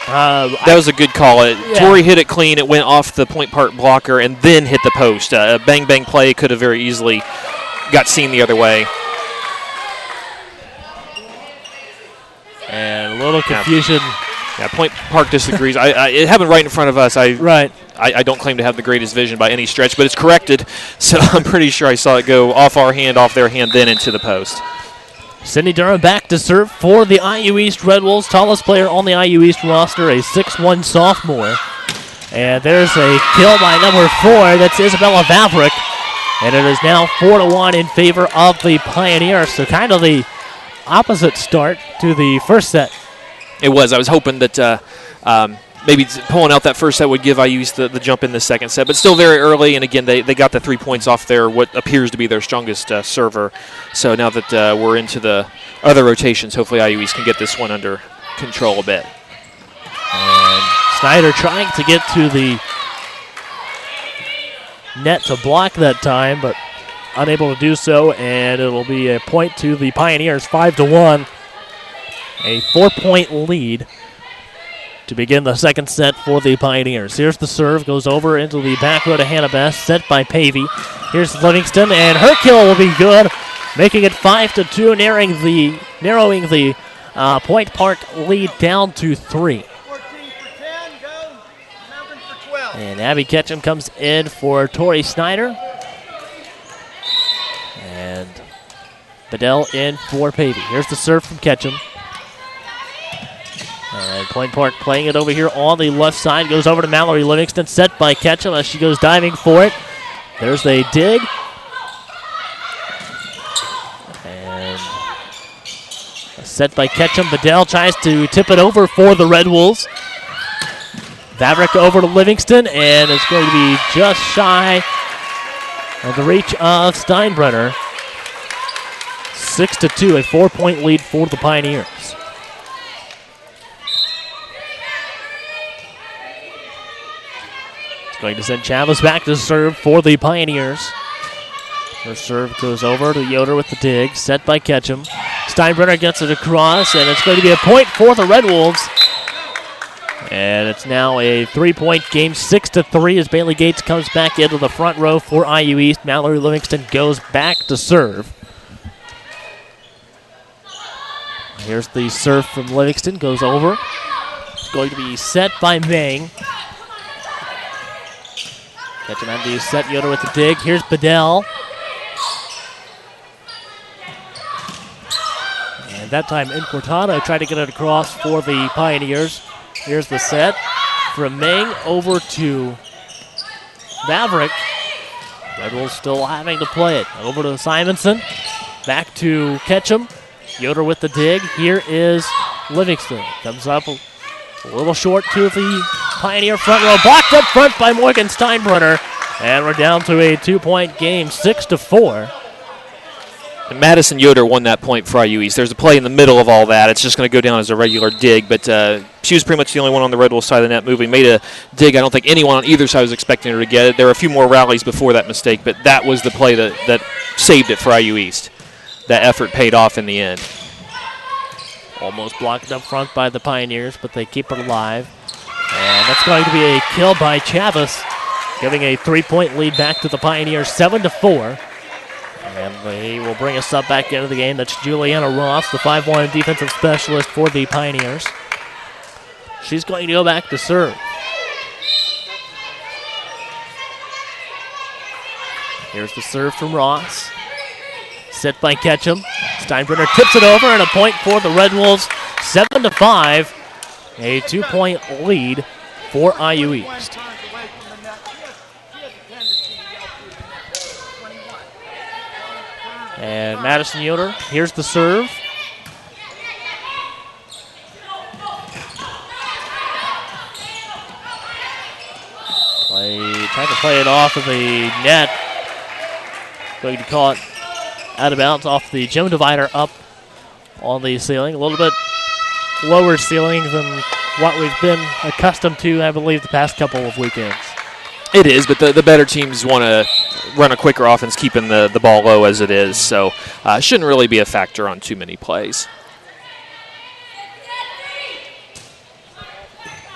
That was a good call. Tori hit it clean. It went off the Point Park blocker and then hit the post. A bang-bang play could have very easily got seen the other way. And a little confusion. Yeah, Point Park disagrees. It happened right in front of us. Right. I don't claim to have the greatest vision by any stretch, but it's corrected. So I'm pretty sure I saw it go off our hand, off their hand, then into the post. Sydney Durham back to serve for the IU East Red Wolves. Tallest player on the IU East roster, a 6'1 sophomore. And there's a kill by number 4. That's Isabella Vavrick. And it is now 4-1 in favor of the Pioneers. So kind of the opposite start to the first set. It was. I was hoping that maybe pulling out that first set would give IU East the jump in the second set, but still very early. And again, they got the 3 points off their what appears to be their strongest server. So now that we're into the other rotations, hopefully IU East can get this one under control a bit. And Snyder trying to get to the net to block that time, but unable to do so. And it'll be a point to the Pioneers, 5-1. A 4-point lead to begin the second set for the Pioneers. Here's the serve, goes over into the back row to Hannah Best, set by Pavey. Here's Livingston, and her kill will be good, making it 5-2, narrowing the Point Park lead down to 3. 14 for 10, go. 11 for 12. And Abby Ketchum comes in for Tori Snyder. And Bedell in for Pavey. Here's the serve from Ketchum. And Point Park playing it over here on the left side. Goes over to Mallory Livingston, set by Ketchum as she goes diving for it. There's the dig. And a set by Ketchum. Bedell tries to tip it over for the Red Wolves. Vavrick over to Livingston, and it's going to be just shy of the reach of Steinbrenner. 6-2, a 4-point lead for the Pioneers. Going to send Chavez back to serve for the Pioneers. Her serve goes over to Yoder with the dig, set by Ketchum. Steinbrenner gets it across, and it's going to be a point for the Red Wolves. And it's now a 3-point game, 6-3, as Bailey Gates comes back into the front row for IU East. Mallory Livingston goes back to serve. Here's the serve from Livingston, goes over. It's going to be set by Meng. Ketchum had the set, Yoder with the dig. Here's Bedell. And that time, Inquartado tried to get it across for the Pioneers. Here's the set from Meng over to Vavrick. Red Wolves still having to play it. Over to Simonson. Back to Ketchum. Yoder with the dig. Here is Livingston. Comes up a little short to the Pioneer front row. Blocked up front by Morgan Steinbrenner. And we're down to a 2-point game, 6-4. And Madison Yoder won that point for IU East. There's a play in the middle of all that. It's just going to go down as a regular dig, but she was pretty much the only one on the Red Wolves side of the net moving. Made a dig. I don't think anyone on either side was expecting her to get it. There were a few more rallies before that mistake, but that was the play that saved it for IU East. That effort paid off in the end. Almost blocked up front by the Pioneers, but they keep it alive. And that's going to be a kill by Chavez, giving a 3-point lead back to the Pioneers, 7-4. And they will bring us up back into the game. That's Juliana Ross, the 5'1 defensive specialist for the Pioneers. She's going to go back to serve. Here's the serve from Ross. Set by Ketchum. Steinbrenner tips it over, and a point for the Red Wolves. 7-5, a 2-point lead for IU East. And Madison Yoder, here's the serve. Trying to play it off of the net. Going to call it out of bounds off the gym divider up on the ceiling. A little bit lower ceiling than what we've been accustomed to, I believe, the past couple of weekends. It is, but the better teams want to run a quicker offense, keeping the ball low as it is. So shouldn't really be a factor on too many plays.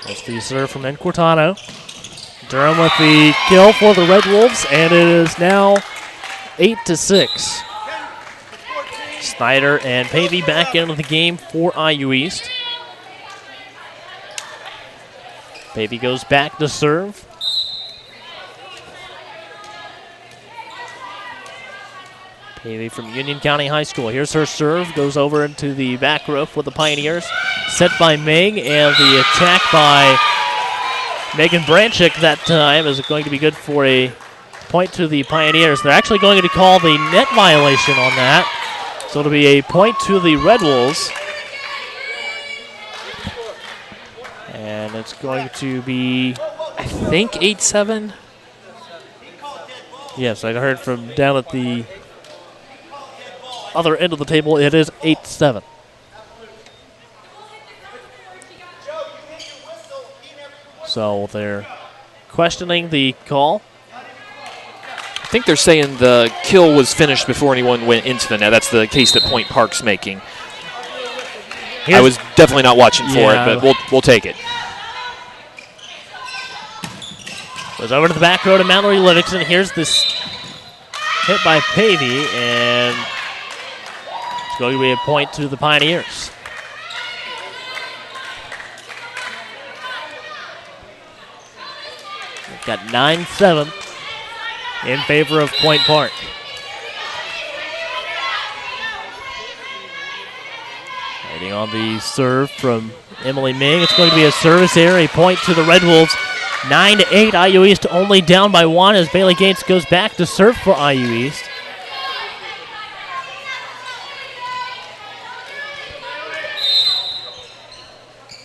That's the serve from Cortano. Durham with the kill for the Red Wolves, and it is now 8-6. Snyder and Pavey back into the game for IU East. Pavey goes back to serve. Pavey from Union County High School. Here's her serve. Goes over into the back roof with the Pioneers. Set by Meg, and the attack by Megan Branchick that time is going to be good for a point to the Pioneers. They're actually going to call the net violation on that. So it'll be a point to the Red Wolves. And it's going to be, I think, 8-7. Yes, I heard from down at the other end of the table, it is 8-7. So they're questioning the call. I think they're saying the kill was finished before anyone went into the net. That's the case that Point Park's making. I was definitely not watching for it, but we'll take it. Goes over to the back row to Mallory Livingston. Here's this hit by Pavey, and it's going to be a point to the Pioneers. We've got 9-7 in favor of Point Park. Waiting on the serve from Emily Ming. It's going to be a service error, a point to the Red Wolves. 9-8, IU East only down by 1 as Bailey Gates goes back to serve for IU East.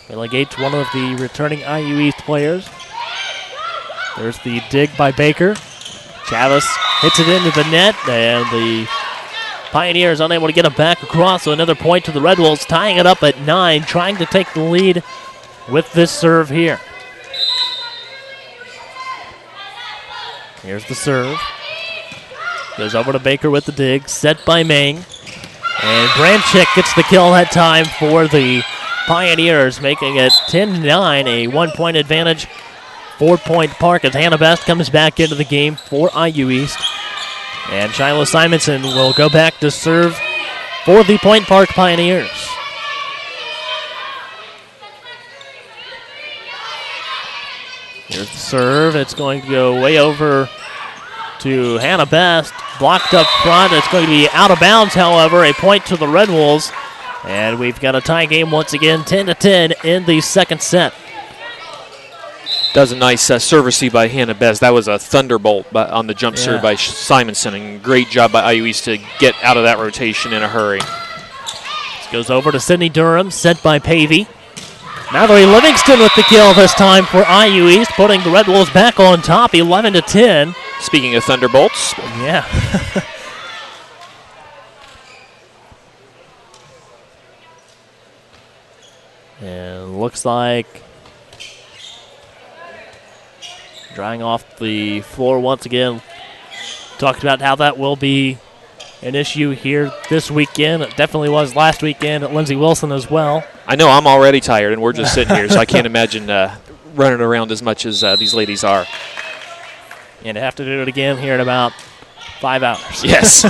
Bailey Gates, one of the returning IU East players. There's the dig by Baker. Chavez hits it into the net, and the Pioneers unable to get it back across, so another point to the Red Wolves, tying it up at 9, trying to take the lead with this serve here. Here's the serve. Goes over to Baker with the dig, set by Meng. And Branchick gets the kill that time for the Pioneers, making it 10-9, a 1-point advantage for Point Park as Hannah Best comes back into the game for IU East. And Shiloh Simonson will go back to serve for the Point Park Pioneers. Here's the serve. It's going to go way over to Hannah Best. Blocked up front. It's going to be out of bounds, however. A point to the Red Wolves. And we've got a tie game once again, 10-10 in the second set. That was a nice serve receive by Hannah Best. That was a thunderbolt on the jump serve by Simonson. And great job by IU East to get out of that rotation in a hurry. This goes over to Sydney Durham, sent by Pavey. Mallory Livingston with the kill this time for IU East, putting the Red Wolves back on top, 11-10. Speaking of thunderbolts. Yeah. And looks like drying off the floor once again. Talked about how that will be an issue here this weekend. It definitely was last weekend at Lindsey Wilson as well. I know I'm already tired, and we're just sitting here, so I can't imagine running around as much as these ladies are. And have to do it again here in about 5 hours. Yes.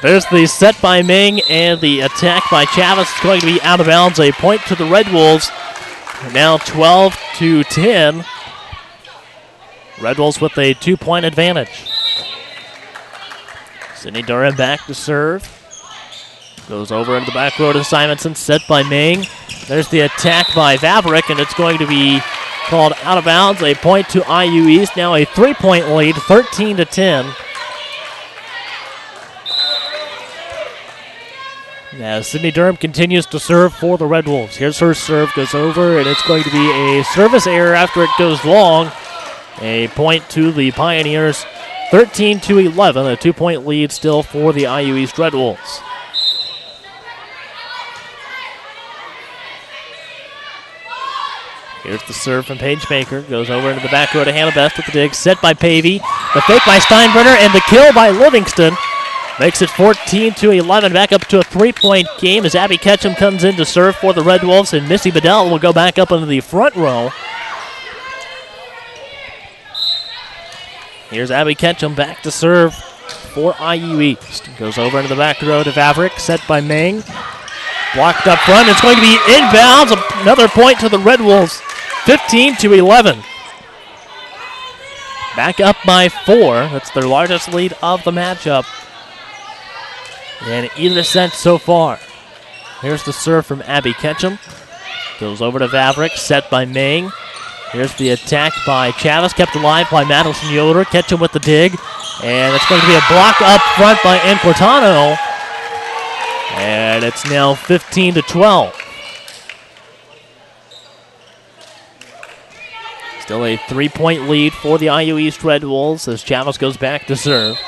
There's the set by Ming and the attack by Chavez. It's going to be out of bounds. A point to the Red Wolves. Now 12-10. Red Wolves with a 2-point advantage. Sydney Durham back to serve. Goes over into the back row to Simonson, set by Ming. There's the attack by Vavrick, and it's going to be called out of bounds. A point to IU East. Now a 3-point lead, 13-10. Now Sydney Durham continues to serve for the Red Wolves. Here's her serve, goes over, and it's going to be a service error after it goes long. A point to the Pioneers, 13-11. A 2-point lead still for the IU East Red Wolves. Here's the serve from Paige Baker. Goes over into the back row to Hannah Best with the dig. Set by Pavey. The fake by Steinbrenner and the kill by Livingston. Makes it 14-11. Back up to a 3-point game as Abby Ketchum comes in to serve for the Red Wolves. And Missy Bedell will go back up into the front row. Here's Abby Ketchum back to serve for IU East. Goes over into the back row to Vavrick. Set by Ming. Blocked up front. It's going to be inbounds. Another point to the Red Wolves. 15-11. Back up by 4. That's their largest lead of the matchup in either set so far. Here's the serve from Abby Ketchum. Goes over to Vavrick. Set by Ming. Here's the attack by Chavez. Kept alive by Madison Yoder. Ketchum with the dig. And it's going to be a block up front by Inquartano. And it's now 15-12. Still a 3-point lead for the IU East Red Wolves as Chavez goes back to serve.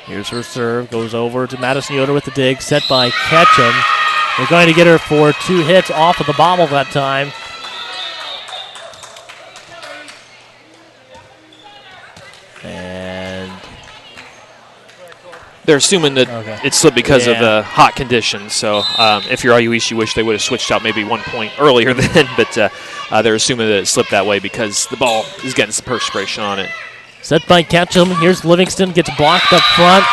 Here's her serve. Goes over to Madison Yoder with the dig. Set by Ketchum. They're going to get her for 2 hits off of the bobble that time. And they're assuming that it slipped because of the hot conditions. So if you're IU East, you wish they would have switched out maybe 1 point earlier then. But they're assuming that it slipped that way because the ball is getting some perspiration on it. Set by Ketchum. Here's Livingston. Gets blocked up front.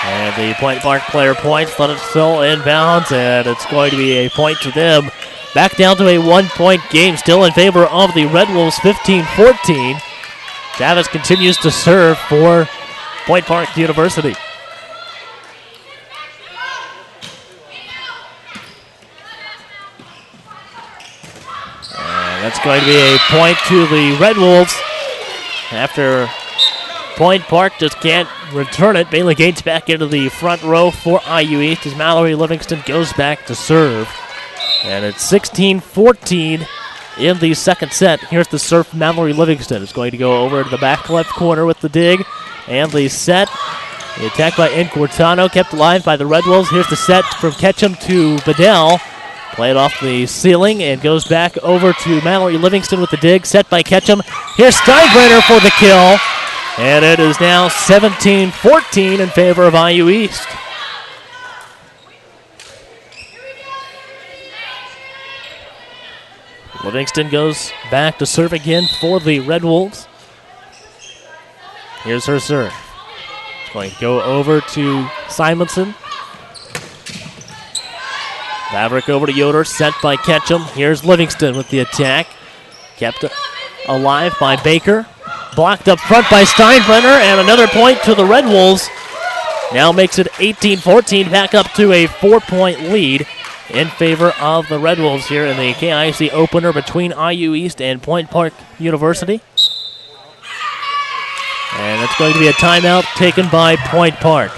And the Point Park player points. Let it still inbounds. And it's going to be a point to them. Back down to a 1-point game. Still in favor of the Red Wolves, 15-14. Chavez continues to serve for Point Park University. And that's going to be a point to the Red Wolves. After Point Park just can't return it, Bailey Gates back into the front row for IU East as Mallory Livingston goes back to serve. And it's 16-14 in the second set. Here's the serve from Mallory Livingston. It's going to go over to the back left corner with the dig. And the set. The attack by Inquartano kept alive by the Red Wolves. Here's the set from Ketchum to Bedell. Played off the ceiling and goes back over to Mallory Livingston with the dig. Set by Ketchum. Here's Steinbrenner for the kill. And it is now 17-14 in favor of IU East. Livingston goes back to serve again for the Red Wolves. Here's her serve. It's going to go over to Simonson. Vavrick over to Yoder, set by Ketchum. Here's Livingston with the attack. Kept alive by Baker. Blocked up front by Steinbrenner, and another point to the Red Wolves. Now makes it 18-14, back up to a 4-point lead in favor of the Red Wolves here in the KIC opener between IU East and Point Park University. And it's going to be a timeout taken by Point Park.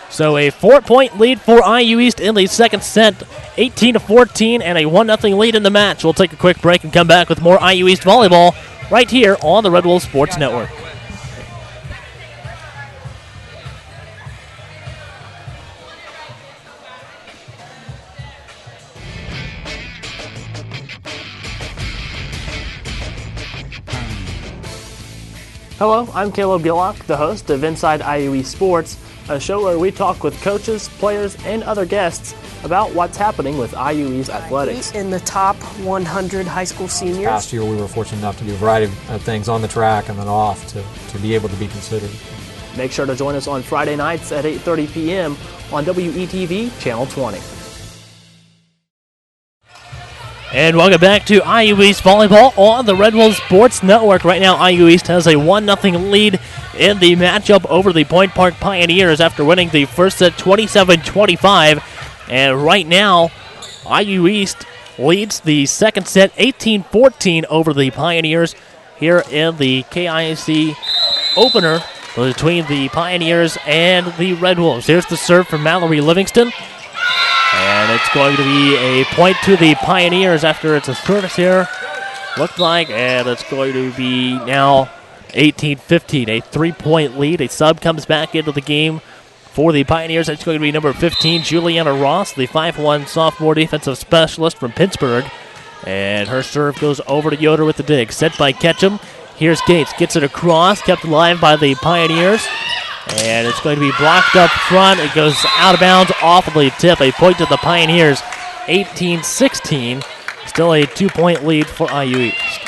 So a 4-point lead for IU East in the second set, 18-14, and a 1-0 lead in the match. We'll take a quick break and come back with more IU East volleyball right here on the Red Wolves Sports Network. Hello, I'm Caleb Gillock, the host of Inside IU East Sports, a show where we talk with coaches, players, and other guests about what's happening with IU East athletics. In the top 100 high school seniors. Last year we were fortunate enough to do a variety of things on the track and then off to be able to be considered. Make sure to join us on Friday nights at 8:30 p.m. on WETV Channel 20. And welcome back to IU East Volleyball on the Red Wolves Sports Network. Right now, IU East has a 1-0 lead in the matchup over the Point Park Pioneers after winning the first set 27-25. And right now, IU East leads the second set 18-14 over the Pioneers here in the KIC opener between the Pioneers and the Red Wolves. Here's the serve from Mallory Livingston. And it's going to be a point to the Pioneers after it's a service here, looked like. And it's going to be now 18-15, a 3-point lead. A sub comes back into the game for the Pioneers. It's going to be number 15, Juliana Ross, the 5'1 sophomore defensive specialist from Pittsburgh. And her serve goes over to Yoder with the dig. Set by Ketchum. Here's Gates. Gets it across. Kept alive by the Pioneers. And it's going to be blocked up front. It goes out of bounds off of the tip. A point to the Pioneers. 18-16. Still a 2-point lead for IU East.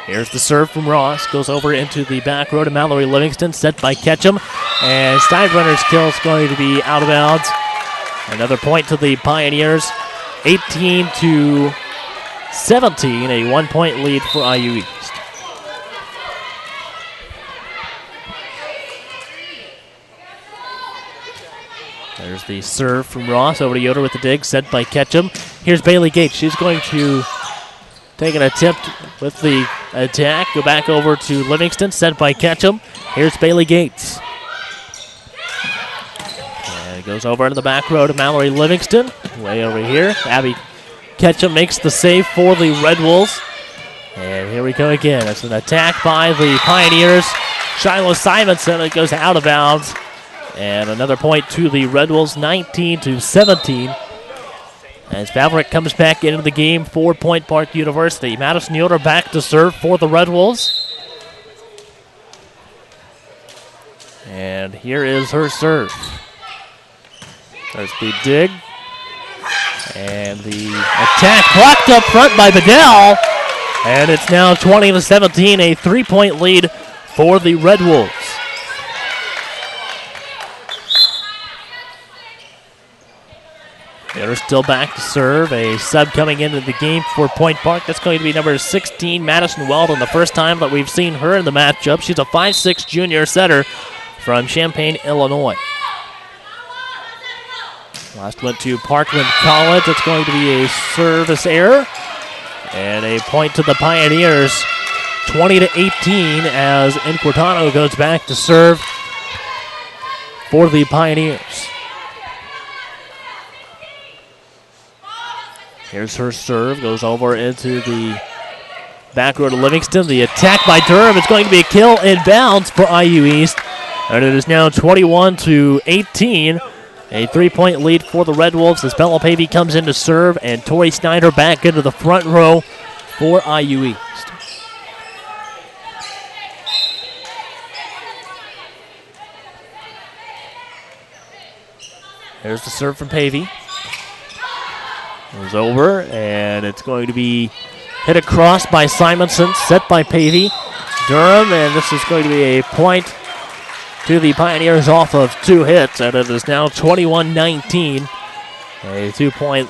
Here's the serve from Ross. Goes over into the back row to Mallory Livingston. Set by Ketchum. And Steinbrenner's kill is going to be out of bounds. Another point to the Pioneers. 18-17. A 1-point lead for IU East. There's the serve from Ross over to Yoder with the dig, set by Ketchum. Here's Bailey Gates. She's going to take an attempt with the attack. Go back over to Livingston, set by Ketchum. Here's Bailey Gates. And it goes over into the back row to Mallory Livingston. Way over here. Abby Ketchum makes the save for the Red Wolves. And here we go again. It's an attack by the Pioneers. Shiloh Simonson. It goes out of bounds. And another point to the Red Wolves, 19-17. As Maverick comes back into the game for Point Park University. Madison Yoder back to serve for the Red Wolves. And here is her serve. There's the dig. And the attack blocked up front by Bedell. And it's now 20-17, a 3-point lead for the Red Wolves. They're still back to serve. A sub coming into the game for Point Park. That's going to be number 16, Madison Weldon. The first time that we've seen her in the matchup. She's a 5'6 junior setter from Champaign, Illinois. Last went to Parkland College. It's going to be a service error. And a point to the Pioneers, 20-18, as Inquartano goes back to serve for the Pioneers. Here's her serve, goes over into the back row to Livingston. The attack by Durham is going to be a kill inbounds for IU East. And it is now 21-18. A 3-point lead for the Red Wolves as Bella Pavey comes in to serve, and Tori Snyder back into the front row for IU East. There's the serve from Pavey. Goes over, and it's going to be hit across by Simonson, set by Pavey. Durham, and this is going to be a point to the Pioneers off of 2 hits, and it is now 21-19. A 2-point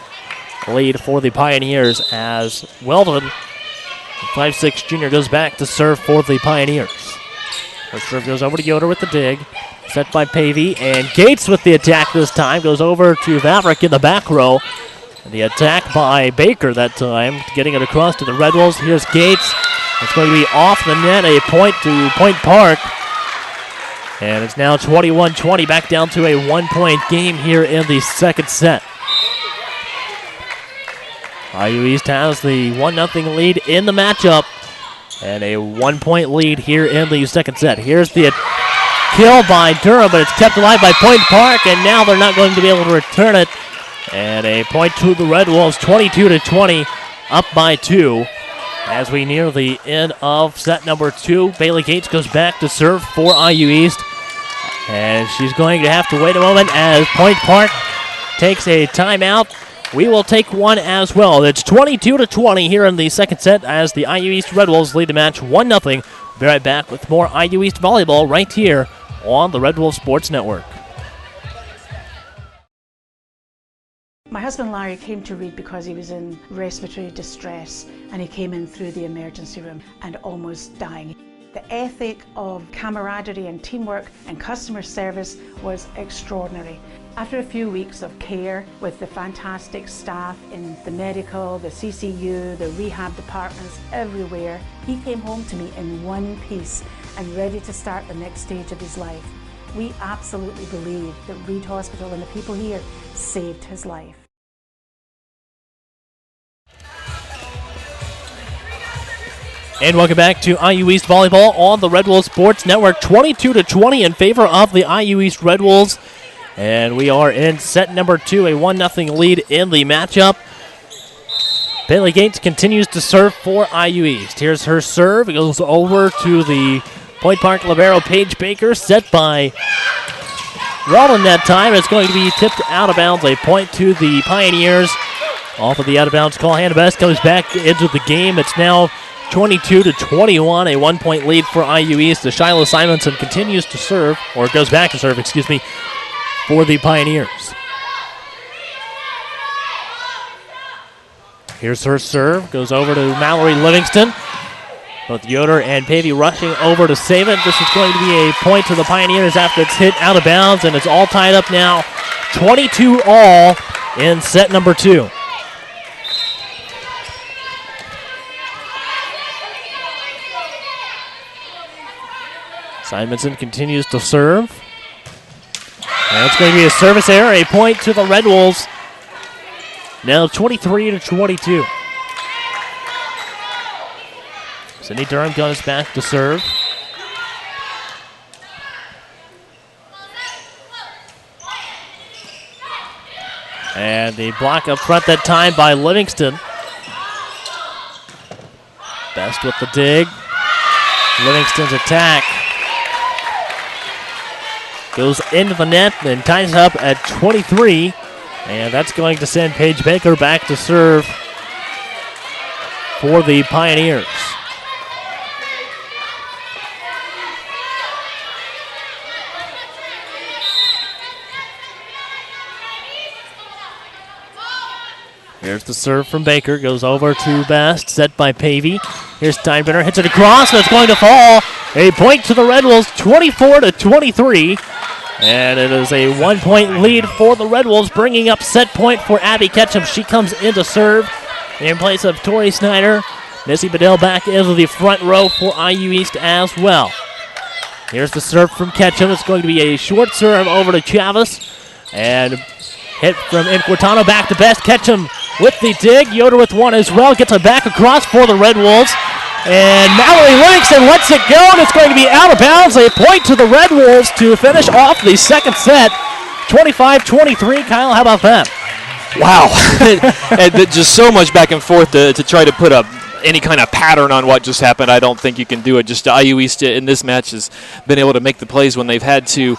lead for the Pioneers as Weldon, 5'6 junior, goes back to serve for the Pioneers. Her serve goes over to Yoder with the dig, set by Pavey, and Gates with the attack this time, goes over to Maverick in the back row. The attack by Baker that time, getting it across to the Red Wolves. Here's Gates. It's going to be off the net, a point to Point Park. And it's now 21-20, back down to a 1-point game here in the second set. IU East has the 1-0 lead in the matchup, and a 1-point lead here in the second set. Here's the kill by Durham, but it's kept alive by Point Park, and now they're not going to be able to return it. And a point to the Red Wolves, 22-20, up by 2. As we near the end of set number 2, Bailey Gates goes back to serve for IU East. And she's going to have to wait a moment as Point Park takes a timeout. We will take one as well. It's 22-20 here in the second set as the IU East Red Wolves lead the match 1-0. We'll be right back with more IU East volleyball right here on the Red Wolves Sports Network. My husband Larry came to Reed because he was in respiratory distress, and he came in through the emergency room and almost dying. The ethic of camaraderie and teamwork and customer service was extraordinary. After a few weeks of care with the fantastic staff in the medical, the CCU, the rehab departments, everywhere, he came home to me in one piece and ready to start the next stage of his life. We absolutely believe that Reed Hospital and the people here saved his life. And welcome back to IU East Volleyball on the Red Wolves Sports Network. 22-20 in favor of the IU East Red Wolves. And we are in set number 2, a 1-0 lead in the matchup. Bailey Gates continues to serve for IU East. Here's her serve. It goes over to the Point Park libero Paige Baker, set by Walden that time. It's going to be tipped out of bounds. A point to the Pioneers. Off of the out-of-bounds call. Hannah Best comes back into the game. It's now 22-21, a 1-point lead for IU East. The Shiloh Simonson continues to serve, or goes back to serve, for the Pioneers. Here's her serve, goes over to Mallory Livingston. Both Yoder and Pavey rushing over to save it. This is going to be a point to the Pioneers after it's hit out of bounds, and it's all tied up now. 22 all in set number 2. Simonson continues to serve. And it's going to be a service error, a point to the Red Wolves. Now 23-22. Sydney Durham comes back to serve. And the block up front that time by Livingston. Best with the dig. Livingston's attack goes into the net and ties up at 23. And that's going to send Paige Baker back to serve for the Pioneers. Here's the serve from Baker. Goes over to Best. Set by Pavey. Here's Steinbrenner. Hits it across, and it's going to fall. A point to the Red Wolves, 24-23. And it is a 1-point lead for the Red Wolves, bringing up set point for Abby Ketchum. She comes in to serve in place of Tori Snyder. Missy Bedell back into the front row for IU East as well. Here's the serve from Ketchum. It's going to be a short serve over to Chavez. And hit from Inquitano back to Best. Ketchum with the dig. Yoder with one as well. Gets it back across for the Red Wolves. And Mallory Livingston lets it go, and it's going to be out of bounds. A point to the Red Wolves to finish off the second set. 25-23. Kyle, how about that? Wow. And just so much back and forth to try to put any kind of pattern on what just happened. I don't think you can do it. Just IU East in this match has been able to make the plays when they've had to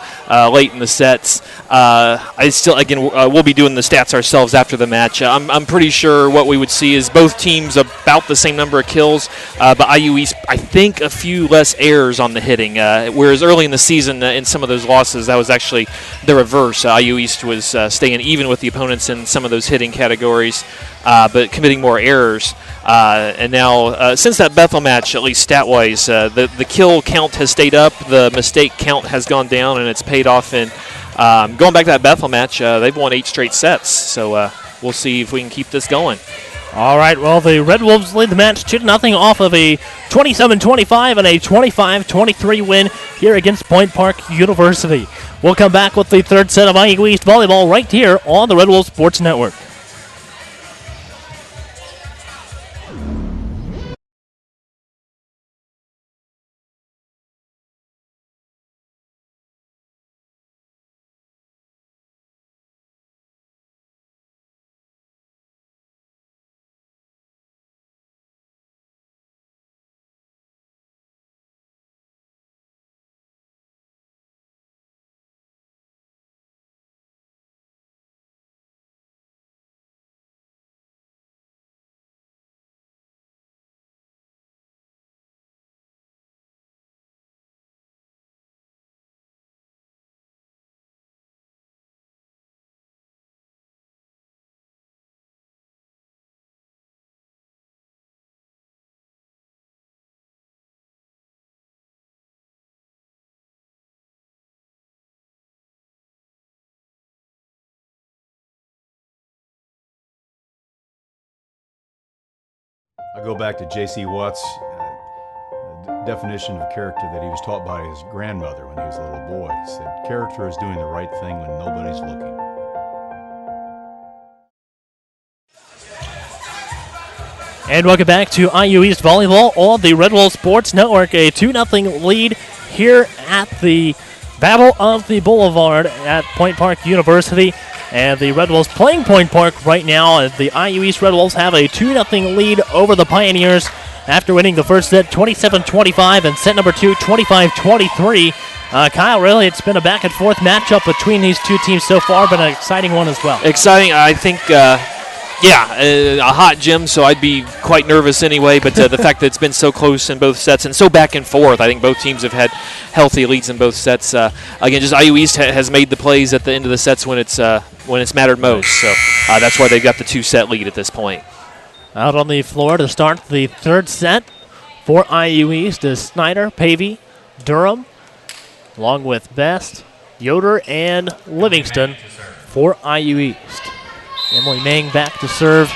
late in the sets. We'll be doing the stats ourselves after the match. I'm pretty sure what we would see is both teams about the same number of kills, but IU East, I think, a few less errors on the hitting. Whereas early in the season, in some of those losses, that was actually the reverse. IU East was staying even with the opponents in some of those hitting categories, but committing more errors. And now, since that Bethel match, at least stat-wise, the kill count has stayed up, the mistake count has gone down, and it's paid off. And going back to that Bethel match, they've won 8 straight sets. So we'll see if we can keep this going. All right, well, the Red Wolves lead the match 2-0 off of a 27-25 and a 25-23 win here against Point Park University. We'll come back with the third set of IU East Volleyball right here on the Red Wolves Sports Network. I go back to J.C. Watt's definition of character that he was taught by his grandmother when he was a little boy. He said, character is doing the right thing when nobody's looking. And welcome back to IU East Volleyball on the Red Wolf Sports Network. A 2-0 lead here at the Battle of the Boulevard at Point Park University. And the Red Wolves playing Point Park right now. The IU East Red Wolves have a 2-0 lead over the Pioneers after winning the first set 27-25 and set number 2 25-23. Kyle, really, it's been a back-and-forth matchup between these two teams so far, but an exciting one as well. Exciting, I think. A hot gym, so I'd be quite nervous anyway, but the fact that it's been so close in both sets and so back and forth, I think both teams have had healthy leads in both sets. Again, just IU East has made the plays at the end of the sets when it's mattered most, so that's why they've got the 2-set lead at this point. Out on the floor to start the third set for IU East is Snyder, Pavey, Durham, along with Best, Yoder, and Livingston for IU East. Emily Mang back to serve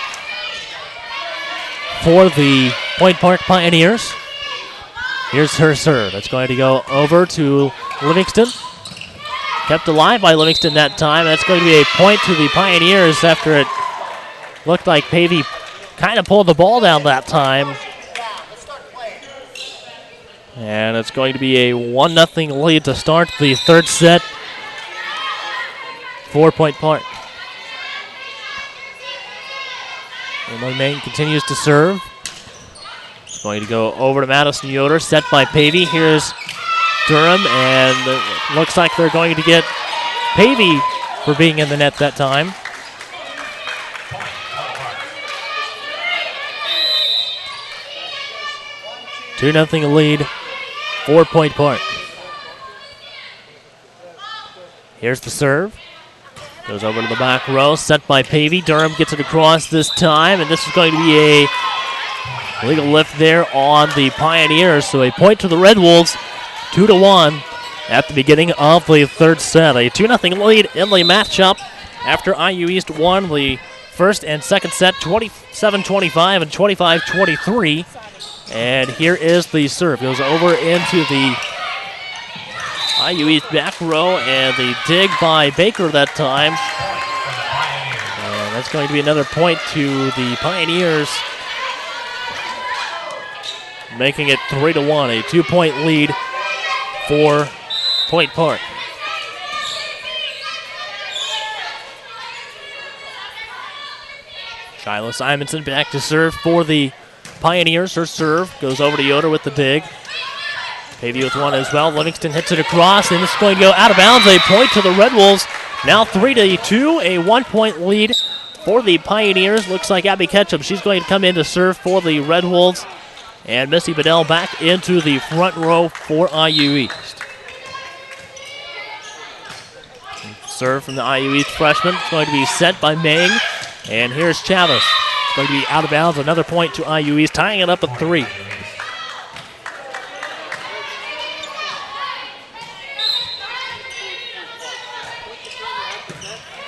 for the Point Park Pioneers. Here's her serve. It's going to go over to Livingston. Kept alive by Livingston that time. That's going to be a point to the Pioneers after it looked like Pavey kind of pulled the ball down that time. And it's going to be a 1-0 lead to start the third set for Point Park. Emily Main continues to serve. It's going to go over to Madison Yoder, set by Pavey. Here's Durham, and it looks like they're going to get Pavey for being in the net that time. Two 2-0 lead for Point Park. Here's the serve. Goes over to the back row, set by Pavey. Durham gets it across this time, and this is going to be a legal lift there on the Pioneers. So a point to the Red Wolves, 2-1 at the beginning of the third set. A 2-0 lead in the matchup after IU East won the first and second set 27-25 and 25-23. And here is the serve. Goes over into the IU East back row, and the dig by Baker that time. And that's going to be another point to the Pioneers, making it 3-1, a 2-point lead for Point Park. Shyla Simonson back to serve for the Pioneers. Her serve goes over to Yoder with the dig. Pavey with one as well. Livingston hits it across, and this is going to go out of bounds. A point to the Red Wolves. Now 3-2, a 1-point lead for the Pioneers. Looks like Abby Ketchum. She's going to come in to serve for the Red Wolves. And Missy Bedell back into the front row for IU East. Serve from the IU East freshman. It's going to be set by Mang. And here's Chavez. It's going to be out of bounds. Another point to IU East, tying it up at 3.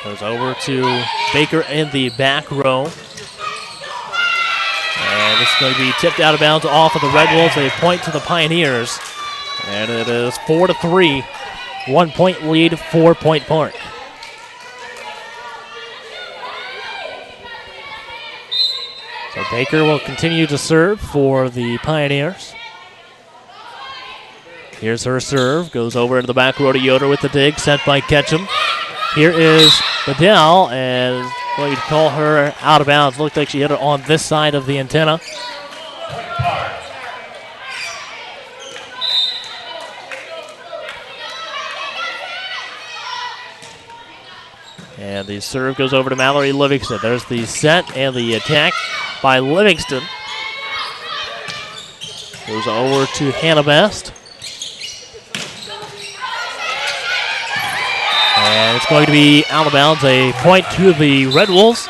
Goes over to Baker in the back row. And this is going to be tipped out of bounds off of the Red Wolves. A point to the Pioneers. And it is 4-3. 1-point lead for Point Park. So Baker will continue to serve for the Pioneers. Here's her serve. Goes over into the back row to Yoder with the dig, set by Ketchum. Here is Bedell, and going to call her out of bounds. Looked like she hit it on this side of the antenna. And the serve goes over to Mallory Livingston. There's the set and the attack by Livingston. Goes over to Hannah Best. And it's going to be out of bounds, a point to the Red Wolves.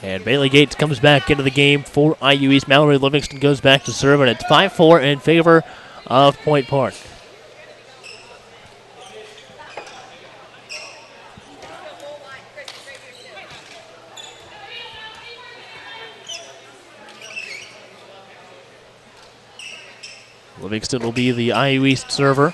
And Bailey Gates comes back into the game for IU East. Mallory Livingston goes back to serve, and it's 5-4 in favor of Point Park. Livingston will be the IU East server.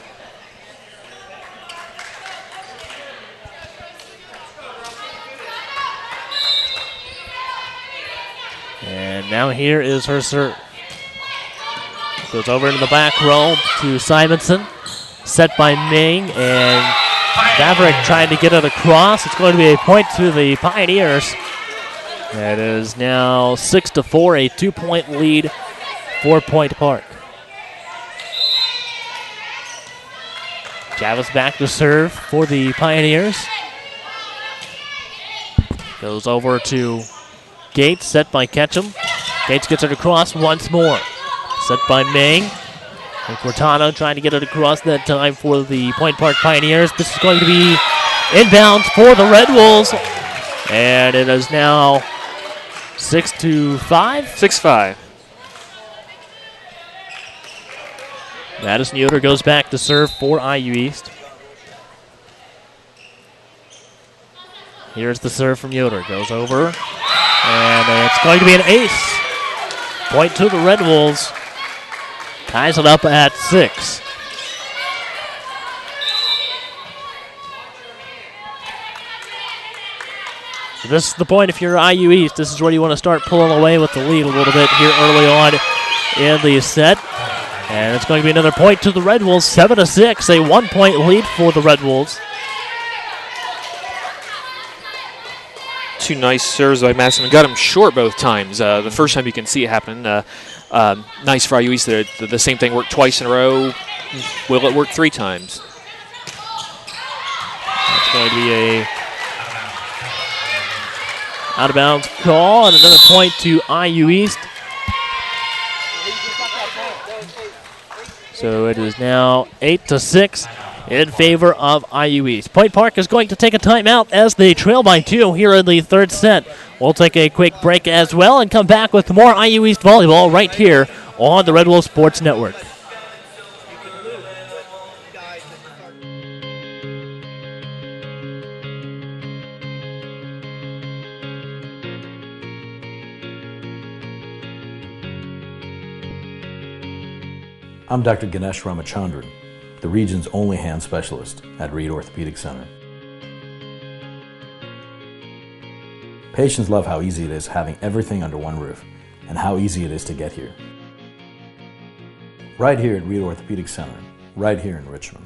And now here is her serve. Goes over into the back row to Simonson. Set by Ming, and Maverick trying to get it across. It's going to be a point to the Pioneers. That is now 6-4, a 2-point lead for Point Park. Javis back to serve for the Pioneers. Goes over to Gates, set by Ketchum. Gates gets it across once more. Set by Ming. And Cortano trying to get it across that time for the Point Park Pioneers. This is going to be inbounds for the Red Wolves. And it is now 6-5. 6-5. Madison Yoder goes back to serve for IU East. Here's the serve from Yoder. Goes over. And it's going to be an ace. Point to the Red Wolves. Ties it up at 6. So this is the point if you're IU East. This is where you want to start pulling away with the lead a little bit here early on in the set. And it's going to be another point to the Red Wolves. 7-6, a 1-point lead for the Red Wolves. Two nice serves by Madison. Got him short both times. The first time you can see it happen. Nice for IU East. The same thing worked twice in a row. Will it work 3 times? It's going to be a out of bounds call and another point to IU East. So it is now 8-6 in favor of IU East. Point Park is going to take a timeout as they trail by 2 here in the third set. We'll take a quick break as well and come back with more IU East volleyball right here on the Red Wolf Sports Network. I'm Dr. Ganesh Ramachandran, the region's only hand specialist at Reed Orthopedic Center. Patients love how easy it is having everything under one roof and how easy it is to get here. Right here at Reed Orthopedic Center, right here in Richmond.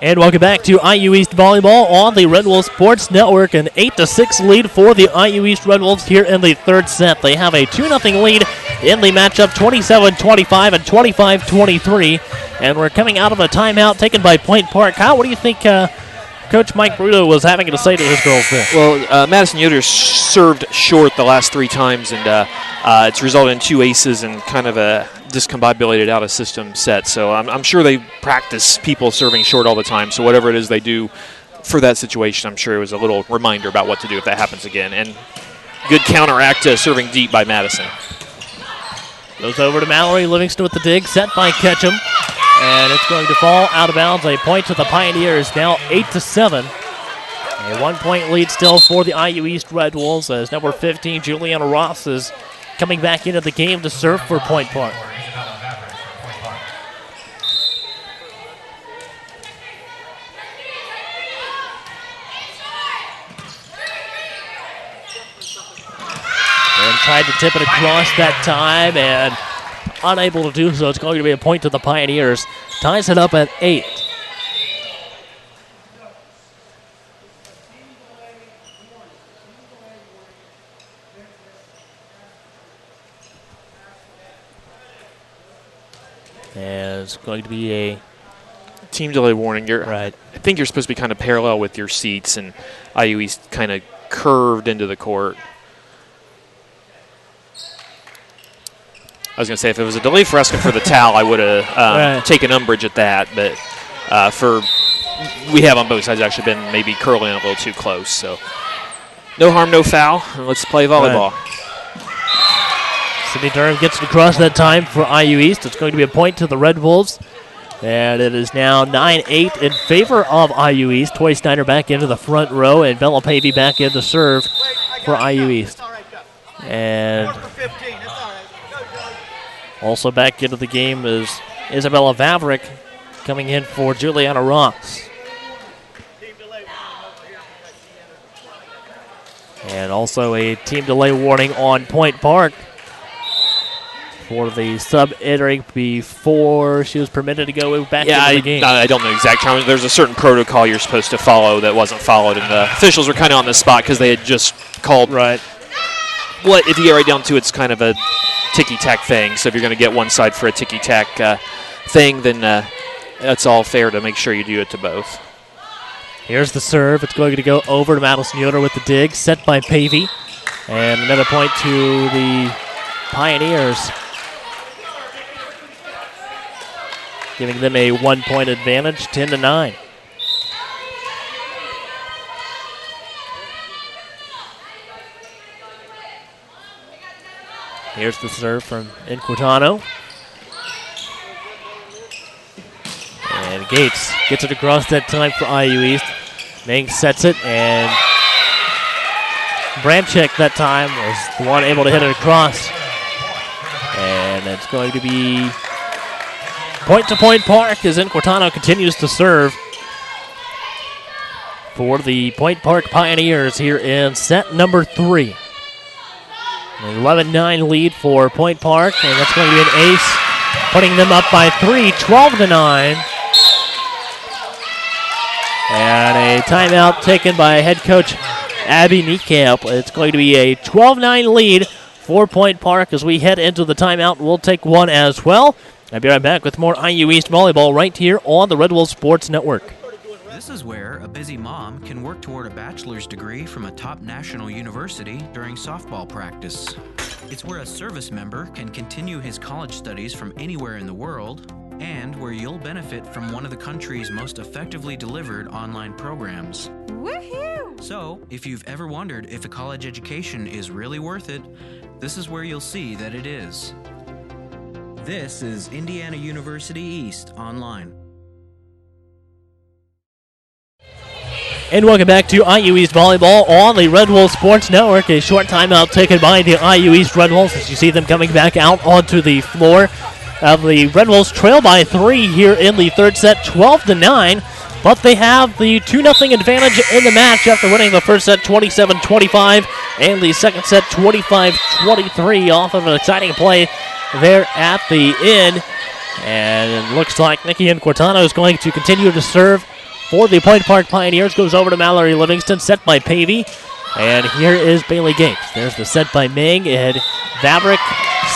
And welcome back to IU East Volleyball on the Red Wolves Sports Network. An 8-6 lead for the IU East Red Wolves here in the third set. They have a 2-0 lead in the matchup, 27-25 and 25-23. And we're coming out of a timeout taken by Point Park. Kyle, what do you think Coach Mike Bruto was having to say to his girls there? Well, Madison Yoder served short the last 3 times, and it's resulted in 2 aces and kind of a discombobulated out of system set. So I'm sure they practice people serving short all the time. So whatever it is they do for that situation, I'm sure it was a little reminder about what to do if that happens again. And good counteract to serving deep by Madison. Goes over to Mallory. Livingston with the dig, set by Ketchum. And it's going to fall out of bounds. A point to the Pioneers, now 8-7. A 1-point lead still for the IU East Red Wolves as number 15, Juliana Ross, is coming back into the game to serve for Point Park. And tried to tip it across that time and unable to do so. It's going to be a point to the Pioneers. Ties it up at 8. And it's going to be a team delay warning. Right. I think you're supposed to be kind of parallel with your seats, and IU East kind of curved into the court. I was going to say, if it was a delay for asking for the towel, I would have taken umbrage at that. But we have on both sides actually been maybe curling a little too close. So no harm, no foul. Let's play volleyball. Right. Sydney Durham gets it across that time for IU East. It's going to be a point to the Red Wolves. And it is now 9-8 in favor of IU East. Toy Snyder back into the front row, and Bella Pavey back in to serve for IU East. And Also back into the game is Isabella Vavrick coming in for Juliana Ross. And also a team delay warning on Point Park for the sub entering before she was permitted to go back into the game. I don't know the exact time. There's a certain protocol you're supposed to follow that wasn't followed, and the officials were kind of on the spot because they had just called. Right. What, if you get right down to it, it's kind of a ticky-tack thing. So if you're going to get one side for a ticky-tack thing, then it's all fair to make sure you do it to both. Here's the serve. It's going to go over to Madison Yoder with the dig, set by Pavey. And another point to the Pioneers, giving them a 1-point advantage, 10-9. Here's the serve from Inquitano. And Gates gets it across that time for IU East. Ming sets it, and Branchek that time was the one able to hit it across. And it's going to be point to Point Park as Inquitano continues to serve for the Point Park Pioneers here in set number 3. An 11-9 lead for Point Park, and that's going to be an ace, putting them up by 3, 12-9. And a timeout taken by head coach Abby Niekamp. It's going to be a 12-9 lead for Point Park as we head into the timeout. We'll take one as well. I'll be right back with more IU East volleyball right here on the Red Wolf Sports Network. This is where a busy mom can work toward a bachelor's degree from a top national university during softball practice. It's where a service member can continue his college studies from anywhere in the world, and where you'll benefit from one of the country's most effectively delivered online programs. Woohoo! So, if you've ever wondered if a college education is really worth it, this is where you'll see that it is. This is Indiana University East Online. And welcome back to IU East Volleyball on the Red Wolf Sports Network. A short timeout taken by the IU East Red Wolves as you see them coming back out onto the floor. The Red Wolves trail by 3 here in the third set, 12-9. But they have the 2-0 advantage in the match after winning the first set 27-25 and the second set 25-23 off of an exciting play there at the end. And it looks like Nikki Inquitano is going to continue to serve for the Point Park Pioneers. Goes over to Mallory Livingston, set by Pavey. And here is Bailey Gates. There's the set by Ming, and Vavrick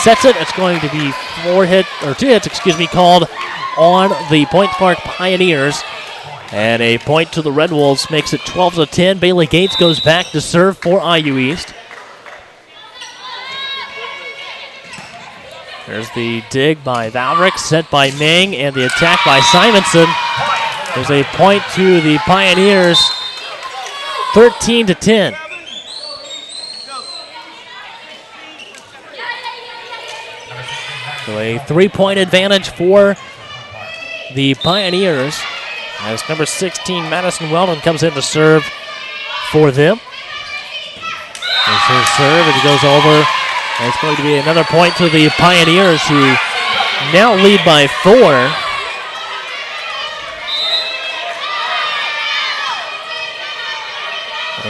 sets it. It's going to be 2 hits, called on the Point Park Pioneers. And a point to the Red Wolves makes it 12-10. Bailey Gates goes back to serve for IU East. There's the dig by Vavrick, set by Ming, and the attack by Simonson. There's a point to the Pioneers, 13-10. So a 3-point advantage for the Pioneers as number 16, Madison Weldon, comes in to serve for them. There's her serve, and it goes over. And it's going to be another point to the Pioneers, who now lead by 4.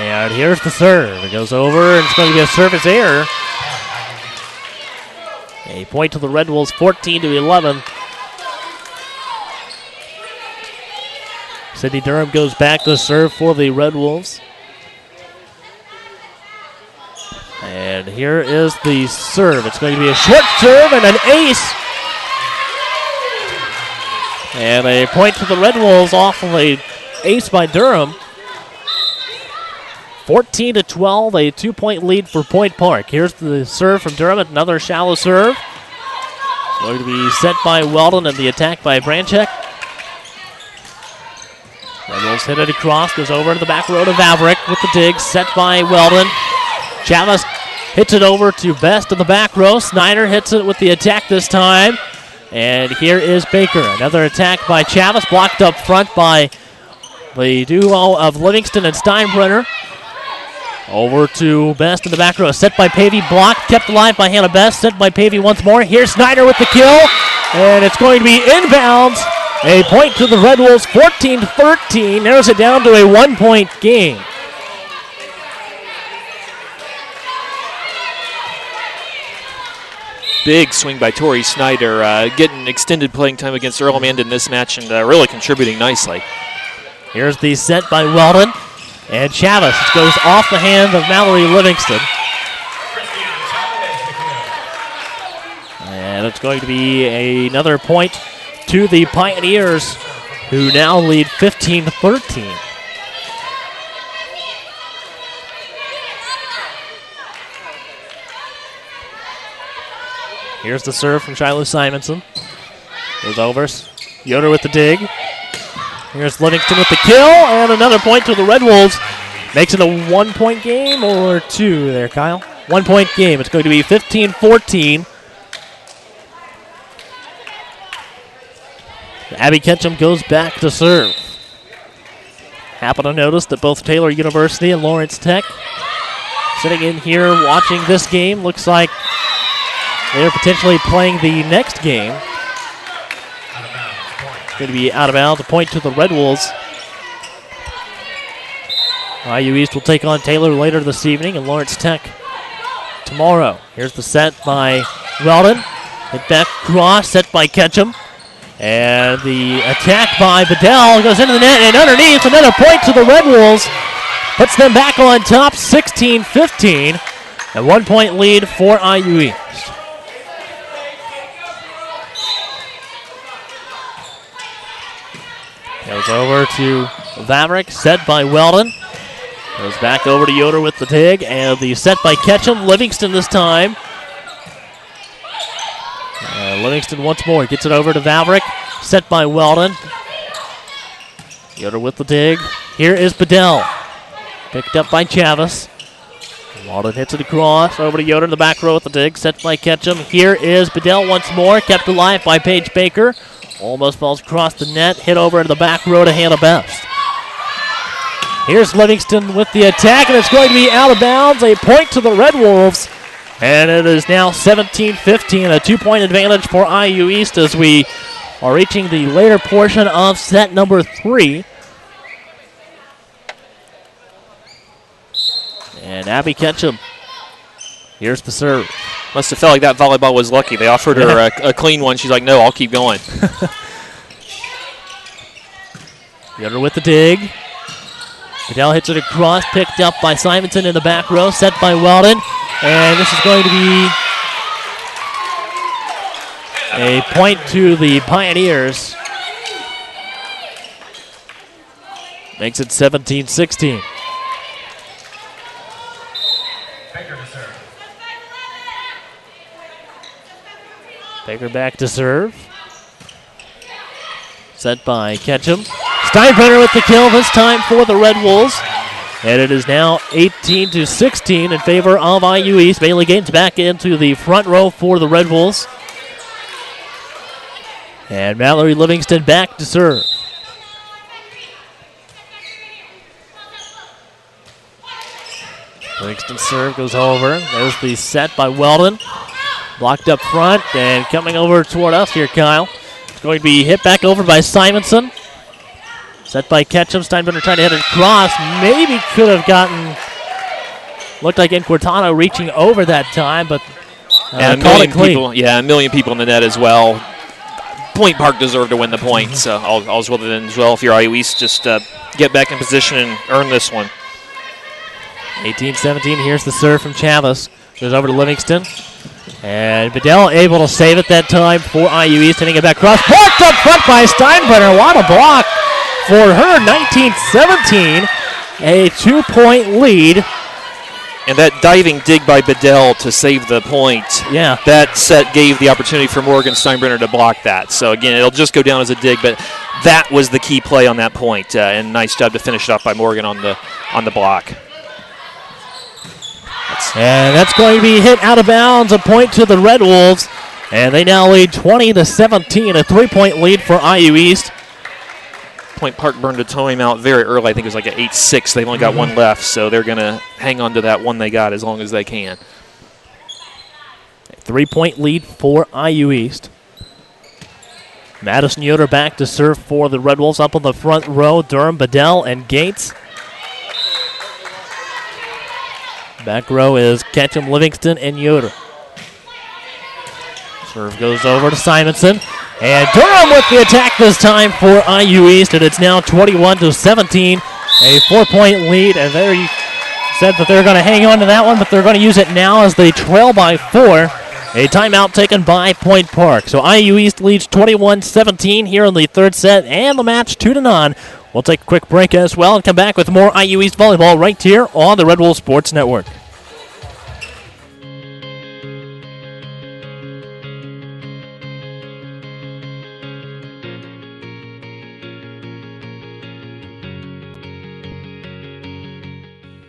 And here's the serve. It goes over, and it's going to be a service error. A point to the Red Wolves, 14-11. Sydney Durham goes back to serve for the Red Wolves. And here is the serve. It's going to be a short serve and an ace. And a point to the Red Wolves off of a ace by Durham. 14-12, a 2-point lead for Point Park. Here's the serve from Durham, another shallow serve. It's going to be set by Weldon and the attack by Branchek. Red Wolves hit it across, goes over to the back row to Vavrick with the dig, set by Weldon. Chavez hits it over to Best of the back row. Snyder hits it with the attack this time. And here is Baker. Another attack by Chavez, blocked up front by the duo of Livingston and Steinbrenner. Over to Best in the back row. Set by Pavey, blocked, kept alive by Hannah Best. Set by Pavey once more. Here's Snyder with the kill, and it's going to be inbounds. A point to the Red Wolves, 14-13. Narrows it down to a 1-point game. Big swing by Tori Snyder, getting extended playing time against Earl Amanda in this match and really contributing nicely. Here's the set by Weldon. And Chavez goes off the hand of Mallory Livingston. And it's going to be another point to the Pioneers, who now lead 15-13. Here's the serve from Shiloh Simonson. Goes over. Yoder with the dig. Here's Livingston with the kill, and another point to the Red Wolves. Makes it a 1-point game or 2 there, Kyle? 1-point game. It's going to be 15-14. Abby Ketchum goes back to serve. Happen to notice that both Taylor University and Lawrence Tech sitting in here watching this game. Looks like they're potentially playing the next game. It's going to be out of bounds. A point to the Red Wolves. IU East will take on Taylor later this evening and Lawrence Tech tomorrow. Here's the set by Weldon. Hit back cross, set by Ketchum. And the attack by Bedell goes into the net and underneath. Another point to the Red Wolves. Puts them back on top, 16-15. A 1-point lead for IU East. Goes over to Vavrick, set by Weldon. Goes back over to Yoder with the dig, and the set by Ketchum. Livingston this time. Livingston once more gets it over to Vavrick, set by Weldon. Yoder with the dig. Here is Bedell. Picked up by Chavez. Weldon hits it across, over to Yoder in the back row with the dig, set by Ketchum. Here is Bedell once more, kept alive by Paige Baker. Almost falls across the net, hit over into the back row to Hannah Best. Here's Livingston with the attack, and it's going to be out of bounds. A point to the Red Wolves, and it is now 17-15, a 2-point advantage for IU East as we are reaching the later portion of set number 3. And Abby Ketchum, here's the serve. Must have felt like that volleyball was lucky. They offered her a clean one. She's like, no, I'll keep going. Yoder with the dig. Bedell hits it across, picked up by Simonson in the back row, set by Weldon. And this is going to be a point to the Pioneers. Makes it 17-16. Baker back to serve. Set by Ketchum. Steinbrenner with the kill, this time for the Red Wolves. And it is now 18-16 in favor of IU East. Bailey Gaines back into the front row for the Red Wolves. And Mallory Livingston back to serve. Livingston's serve goes over. There's the set by Weldon. Blocked up front and coming over toward us here, Kyle. It's going to be hit back over by Simonson. Set by Ketchum. Steinbrenner trying to hit it across. Maybe could have gotten, looked like Inquartano reaching over that time, but and a million people in the net as well. Point Park deserved to win the point, so all's well then as well. If you're IU East, just get back in position and earn this one. 18-17, here's the serve from Chavez. Goes over to Livingston. And Bedell able to save it that time for IU East, hitting it back across. Blocked up front by Steinbrenner. What a block for her. 19-17, a 2-point lead. And that diving dig by Bedell to save the point, that set gave the opportunity for Morgan Steinbrenner to block that. So again, it'll just go down as a dig, but that was the key play on that point. And nice job to finish it off by Morgan on the block. And that's going to be hit out of bounds, a point to the Red Wolves. And they now lead 20-17, a 3-point lead for IU East. Point Park burned a timeout very early. I think it was like at 8-6. They've only got one left, so they're going to hang on to that one they got as long as they can. 3-point lead for IU East. Madison Yoder back to serve for the Red Wolves up on the front row. Durham, Bedell, and Gates. Back row is Ketchum, Livingston, and Yoder. Serve goes over to Simonson. And Durham with the attack this time for IU East, and it's now 21-17, a 4-point lead. And there you said that they're going to hang on to that one, but they're going to use it now as they trail by 4. A timeout taken by Point Park. So IU East leads 21-17 here in the third set, and the match 2-0. We'll take a quick break as well and come back with more IU East volleyball right here on the Red Wolves Sports Network.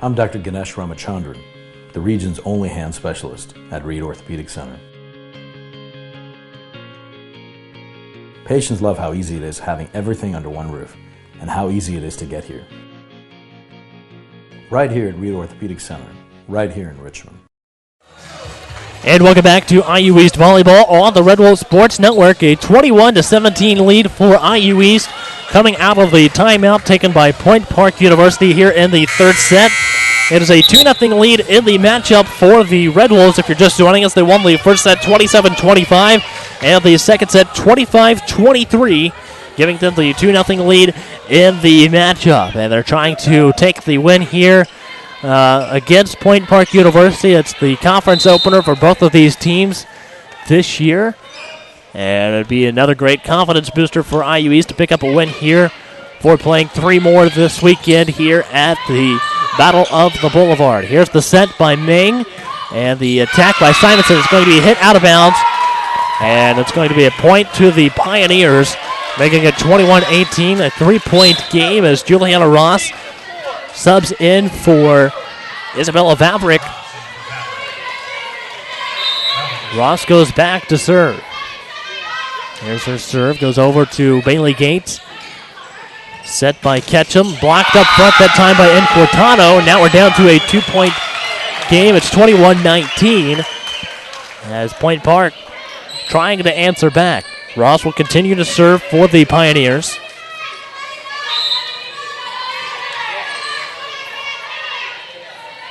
I'm Dr. Ganesh Ramachandran, the region's only hand specialist at Reed Orthopedic Center. Patients love how easy it is having everything under one roof and how easy it is to get here. Right here at Reed Orthopedic Center, right here in Richmond. And welcome back to IU East volleyball on the Red Wolves Sports Network. A 21-17 lead for IU East coming out of the timeout taken by Point Park University here in the third set. It is a 2-0 lead in the matchup for the Red Wolves. If you're just joining us, they won the first set 27-25 and the second set 25-23, giving them the 2-0 lead in the matchup. And they're trying to take the win here against Point Park University. It's the conference opener for both of these teams this year. And it'd be another great confidence booster for IU East to pick up a win here for playing 3 more this weekend here at the Battle of the Boulevard. Here's the set by Ming, and the attack by Simonson is going to be hit out of bounds, and it's going to be a point to the Pioneers, making it 21-18, a 3-point game as Juliana Ross subs in for Isabella Vavrick. Ross goes back to serve. Here's her serve, goes over to Bailey Gates. Set by Ketchum, blocked up front that time by Incortano. Now we're down to a 2-point game. It's 21-19 as Point Park trying to answer back. Ross will continue to serve for the Pioneers.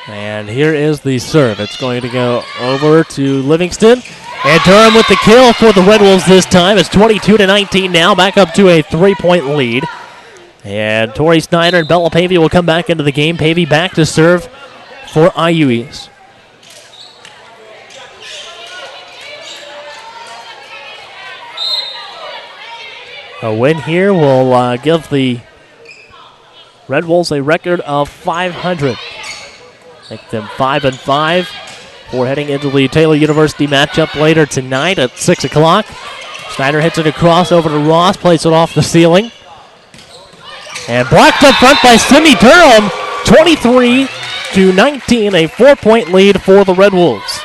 And here is the serve. It's going to go over to Livingston. And Durham with the kill for the Red Wolves this time. It's 22-19 now, back up to a 3-point lead. And Tori Snyder and Bella Pavey will come back into the game. Pavey back to serve for IU East. A win here will give the Red Wolves a record of 500. Make them 5-5 for heading into the Taylor University matchup later tonight at 6 o'clock. Snyder hits it across over to Ross, plays it off the ceiling. And blocked up front by Sydney Durham, 23-19, a 4-point lead for the Red Wolves.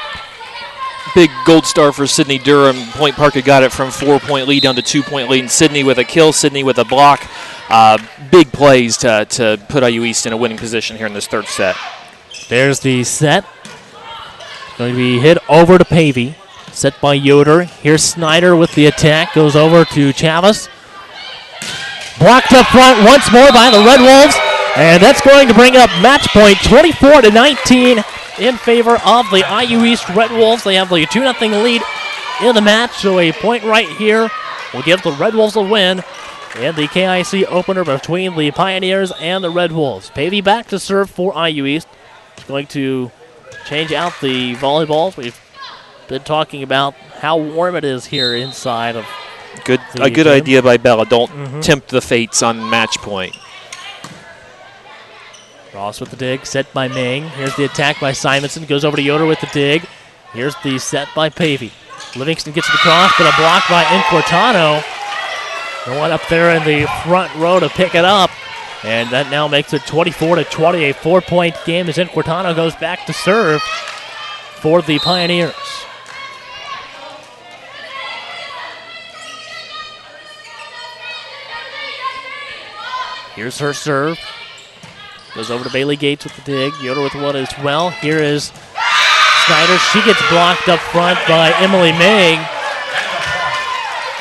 Big gold star for Sydney Durham. Point Park had got it from 4-point lead down to 2-point lead. And Sydney with a kill, Sydney with a block. Big plays to put IU East in a winning position here in this third set. There's the set. Going to be hit over to Pavey. Set by Yoder. Here's Snyder with the attack. Goes over to Chavez. Blocked up front once more by the Red Wolves. And that's going to bring up match point 24-19 in favor of the IU East Red Wolves. They have the 2-0 lead in the match. So a point right here will give the Red Wolves a win in the KIC opener between the Pioneers and the Red Wolves. Pavey back to serve for IU East. Going to change out the volleyballs. We've been talking about how warm it is here inside of a good idea by Bella. Don't tempt the fates on match point. Ross with the dig, set by Ming. Here's the attack by Simonson. Goes over to Yoder with the dig. Here's the set by Pavey. Livingston gets it across, but a block by Incortano. No one up there in the front row to pick it up. And that now makes it 24-20, a 4-point game as Incortano goes back to serve for the Pioneers. Here's her serve. Goes over to Bailey Gates with the dig. Yoder with one as well. Here is Snyder. She gets blocked up front by Emily May.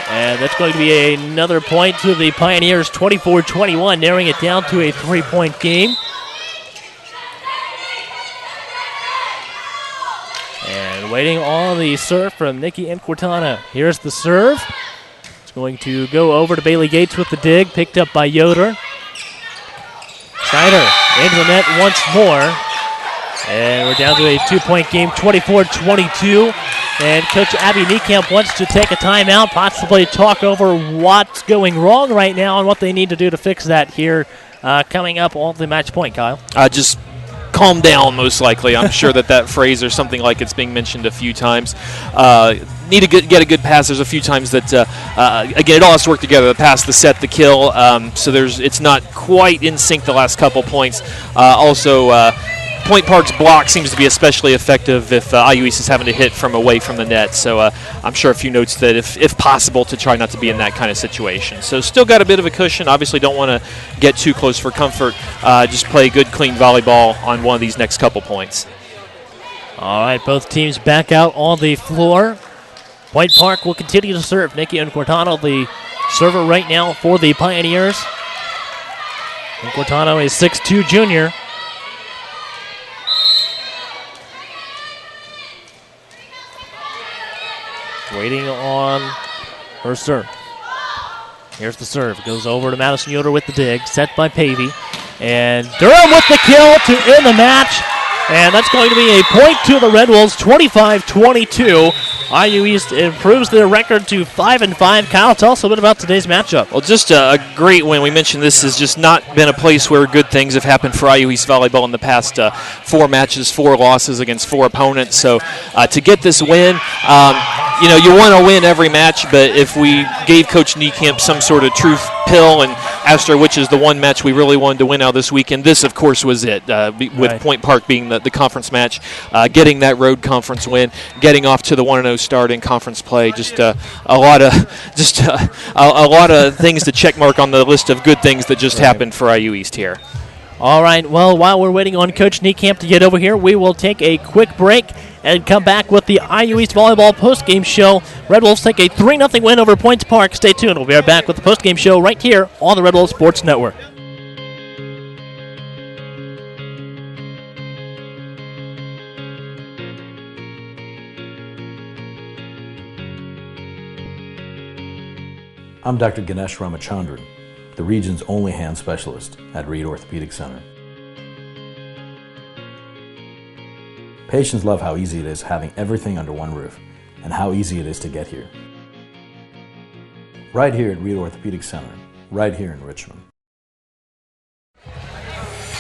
And that's going to be another point to the Pioneers, 24-21, narrowing it down to a 3-point game. And waiting on the serve from Nikki Inquartano. Here's the serve. It's going to go over to Bailey Gates with the dig, picked up by Yoder. Snyder into the net once more. And we're down to a 2-point game, 24-22. And Coach Abby Niekamp wants to take a timeout, possibly talk over what's going wrong right now and what they need to do to fix that here coming up on the match point, Kyle. Just calm down, most likely. I'm sure that phrase or something like it's being mentioned a few times. Need to get a good pass. There's a few times that, again, it all has to work together. The pass, the set, the kill. So it's not quite in sync the last couple points. Also, Point Park's block seems to be especially effective if IU East is having to hit from away from the net. So I'm sure a few notes that, if possible, to try not to be in that kind of situation. So still got a bit of a cushion. Obviously don't want to get too close for comfort. Just play good, clean volleyball on one of these next couple points. All right, both teams back out on the floor. Point Park will continue to serve. Nikki Inquartano, the server right now for the Pioneers. Inquartano is 6'2" junior. Waiting on her serve. Here's the serve. It goes over to Madison Yoder with the dig. Set by Pavey. And Durham with the kill to end the match. And that's going to be a point to the Red Wolves, 25-22. IU East improves their record to 5-5. Kyle, tell us a bit about today's matchup. Well, just a great win. We mentioned this has just not been a place where good things have happened for IU East volleyball in the past 4 matches, 4 losses against 4 opponents. So to get this win, you want to win every match, but if we gave Coach Niekamp some sort of truth pill and asked her which is the one match we really wanted to win out this weekend, this, of course, was it, with Point Park being the conference match, getting that road conference win, getting off to the 1-0 start in conference play. Just a lot of things to check mark on the list of good things that just happened for IU East here. All right, well, while we're waiting on Coach Niekamp to get over here, we will take a quick break and come back with the IU East Volleyball postgame show. Red Wolves take a 3-0 win over Points Park. Stay tuned. We'll be right back with the postgame show right here on the Red Wolves Sports Network. I'm Dr. Ganesh Ramachandran, the region's only hand specialist at Reed Orthopedic Center. Patients love how easy it is having everything under one roof and how easy it is to get here. Right here at Reed Orthopedic Center, right here in Richmond.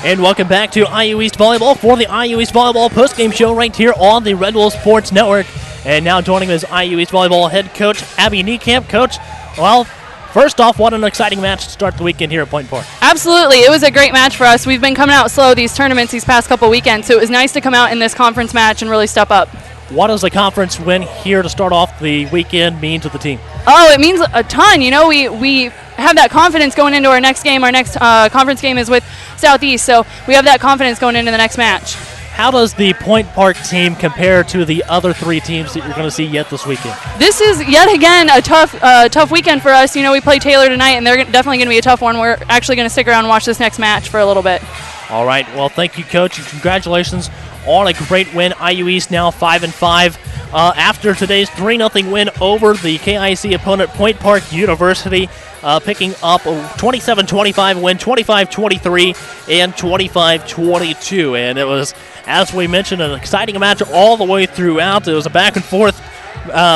And welcome back to IU East Volleyball for the IU East Volleyball postgame show right here on the Red Wolves Sports Network. And now joining us is IU East Volleyball head coach Abby Niekamp. Coach, well, first off, what an exciting match to start the weekend here at Point Park. Absolutely. It was a great match for us. We've been coming out slow these tournaments these past couple weekends, so it was nice to come out in this conference match and really step up. What does the conference win here to start off the weekend mean to the team? Oh, it means a ton. We have that confidence going into our next game. Our next conference game is with Southeast, so we have that confidence going into the next match. How does the Point Park team compare to the other 3 teams that you're going to see yet this weekend? This is yet again a tough weekend for us. We play Taylor tonight, and they're definitely going to be a tough one. We're actually going to stick around and watch this next match for a little bit. All right. Well, thank you, Coach, and congratulations on a great win. IU East now 5-5 after today's 3-0 win over the KIC opponent, Point Park University, picking up a 27-25 win, 25-23, and 25-22. And it was, as we mentioned, an exciting match all the way throughout. It was a back-and-forth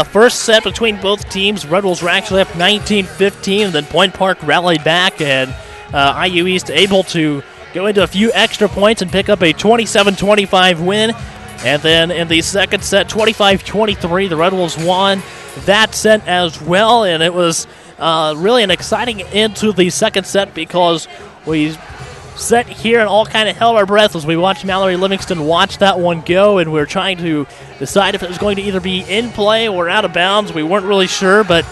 first set between both teams. Red Wolves were actually up 19-15, and then Point Park rallied back, and IU East able to go into a few extra points and pick up a 27-25 win. And then in the second set, 25-23, the Red Wolves won that set as well. And it was really an exciting end to the second set because we sat here and all kind of held our breath as we watched Mallory Livingston watch that one go. And we were trying to decide if it was going to either be in play or out of bounds. We weren't really sure, but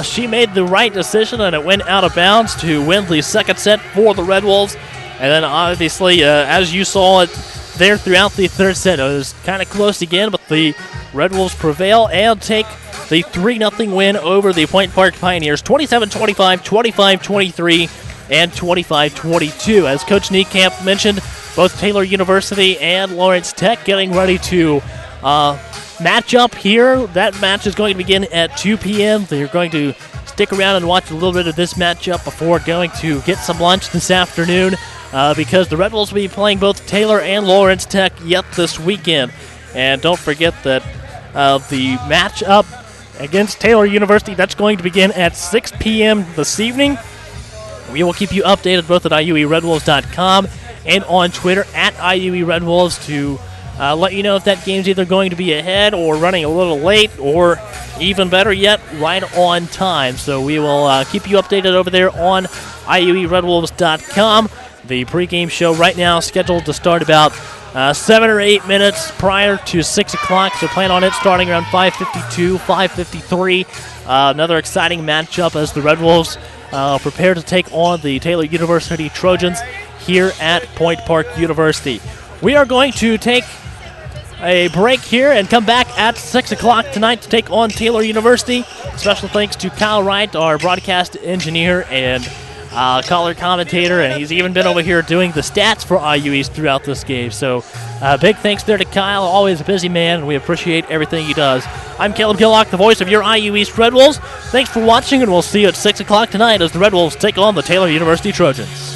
She made the right decision, and it went out of bounds to win the second set for the Red Wolves. And then, obviously, as you saw it there throughout the third set, it was kind of close again, but the Red Wolves prevail and take the 3-0 win over the Point Park Pioneers, 27-25, 25-23, and 25-22. As Coach Niekamp mentioned, both Taylor University and Lawrence Tech getting ready to match up here. That match is going to begin at 2 p.m. They're going to stick around and watch a little bit of this matchup before going to get some lunch this afternoon because the Red Wolves will be playing both Taylor and Lawrence Tech yet this weekend. And don't forget that the matchup against Taylor University, that's going to begin at 6 p.m. this evening. We will keep you updated both at IUERedWolves.com and on Twitter at IUERedWolves to let you know if that game's either going to be ahead or running a little late or even better yet, right on time. So we will keep you updated over there on IUERedWolves.com. The pregame show right now scheduled to start about 7 or 8 minutes prior to 6 o'clock, so plan on it starting around 5:52, 5:53. Another exciting matchup as the Red Wolves prepare to take on the Taylor University Trojans here at Point Park University. We are going to take a break here and come back at 6 o'clock tonight to take on Taylor University. Special thanks to Kyle Wright, our broadcast engineer and color commentator, and he's even been over here doing the stats for IU East throughout this game. So big thanks there to Kyle, always a busy man, and we appreciate everything he does. I'm Caleb Gillock, the voice of your IU East Red Wolves. Thanks for watching, and we'll see you at 6 o'clock tonight as the Red Wolves take on the Taylor University Trojans.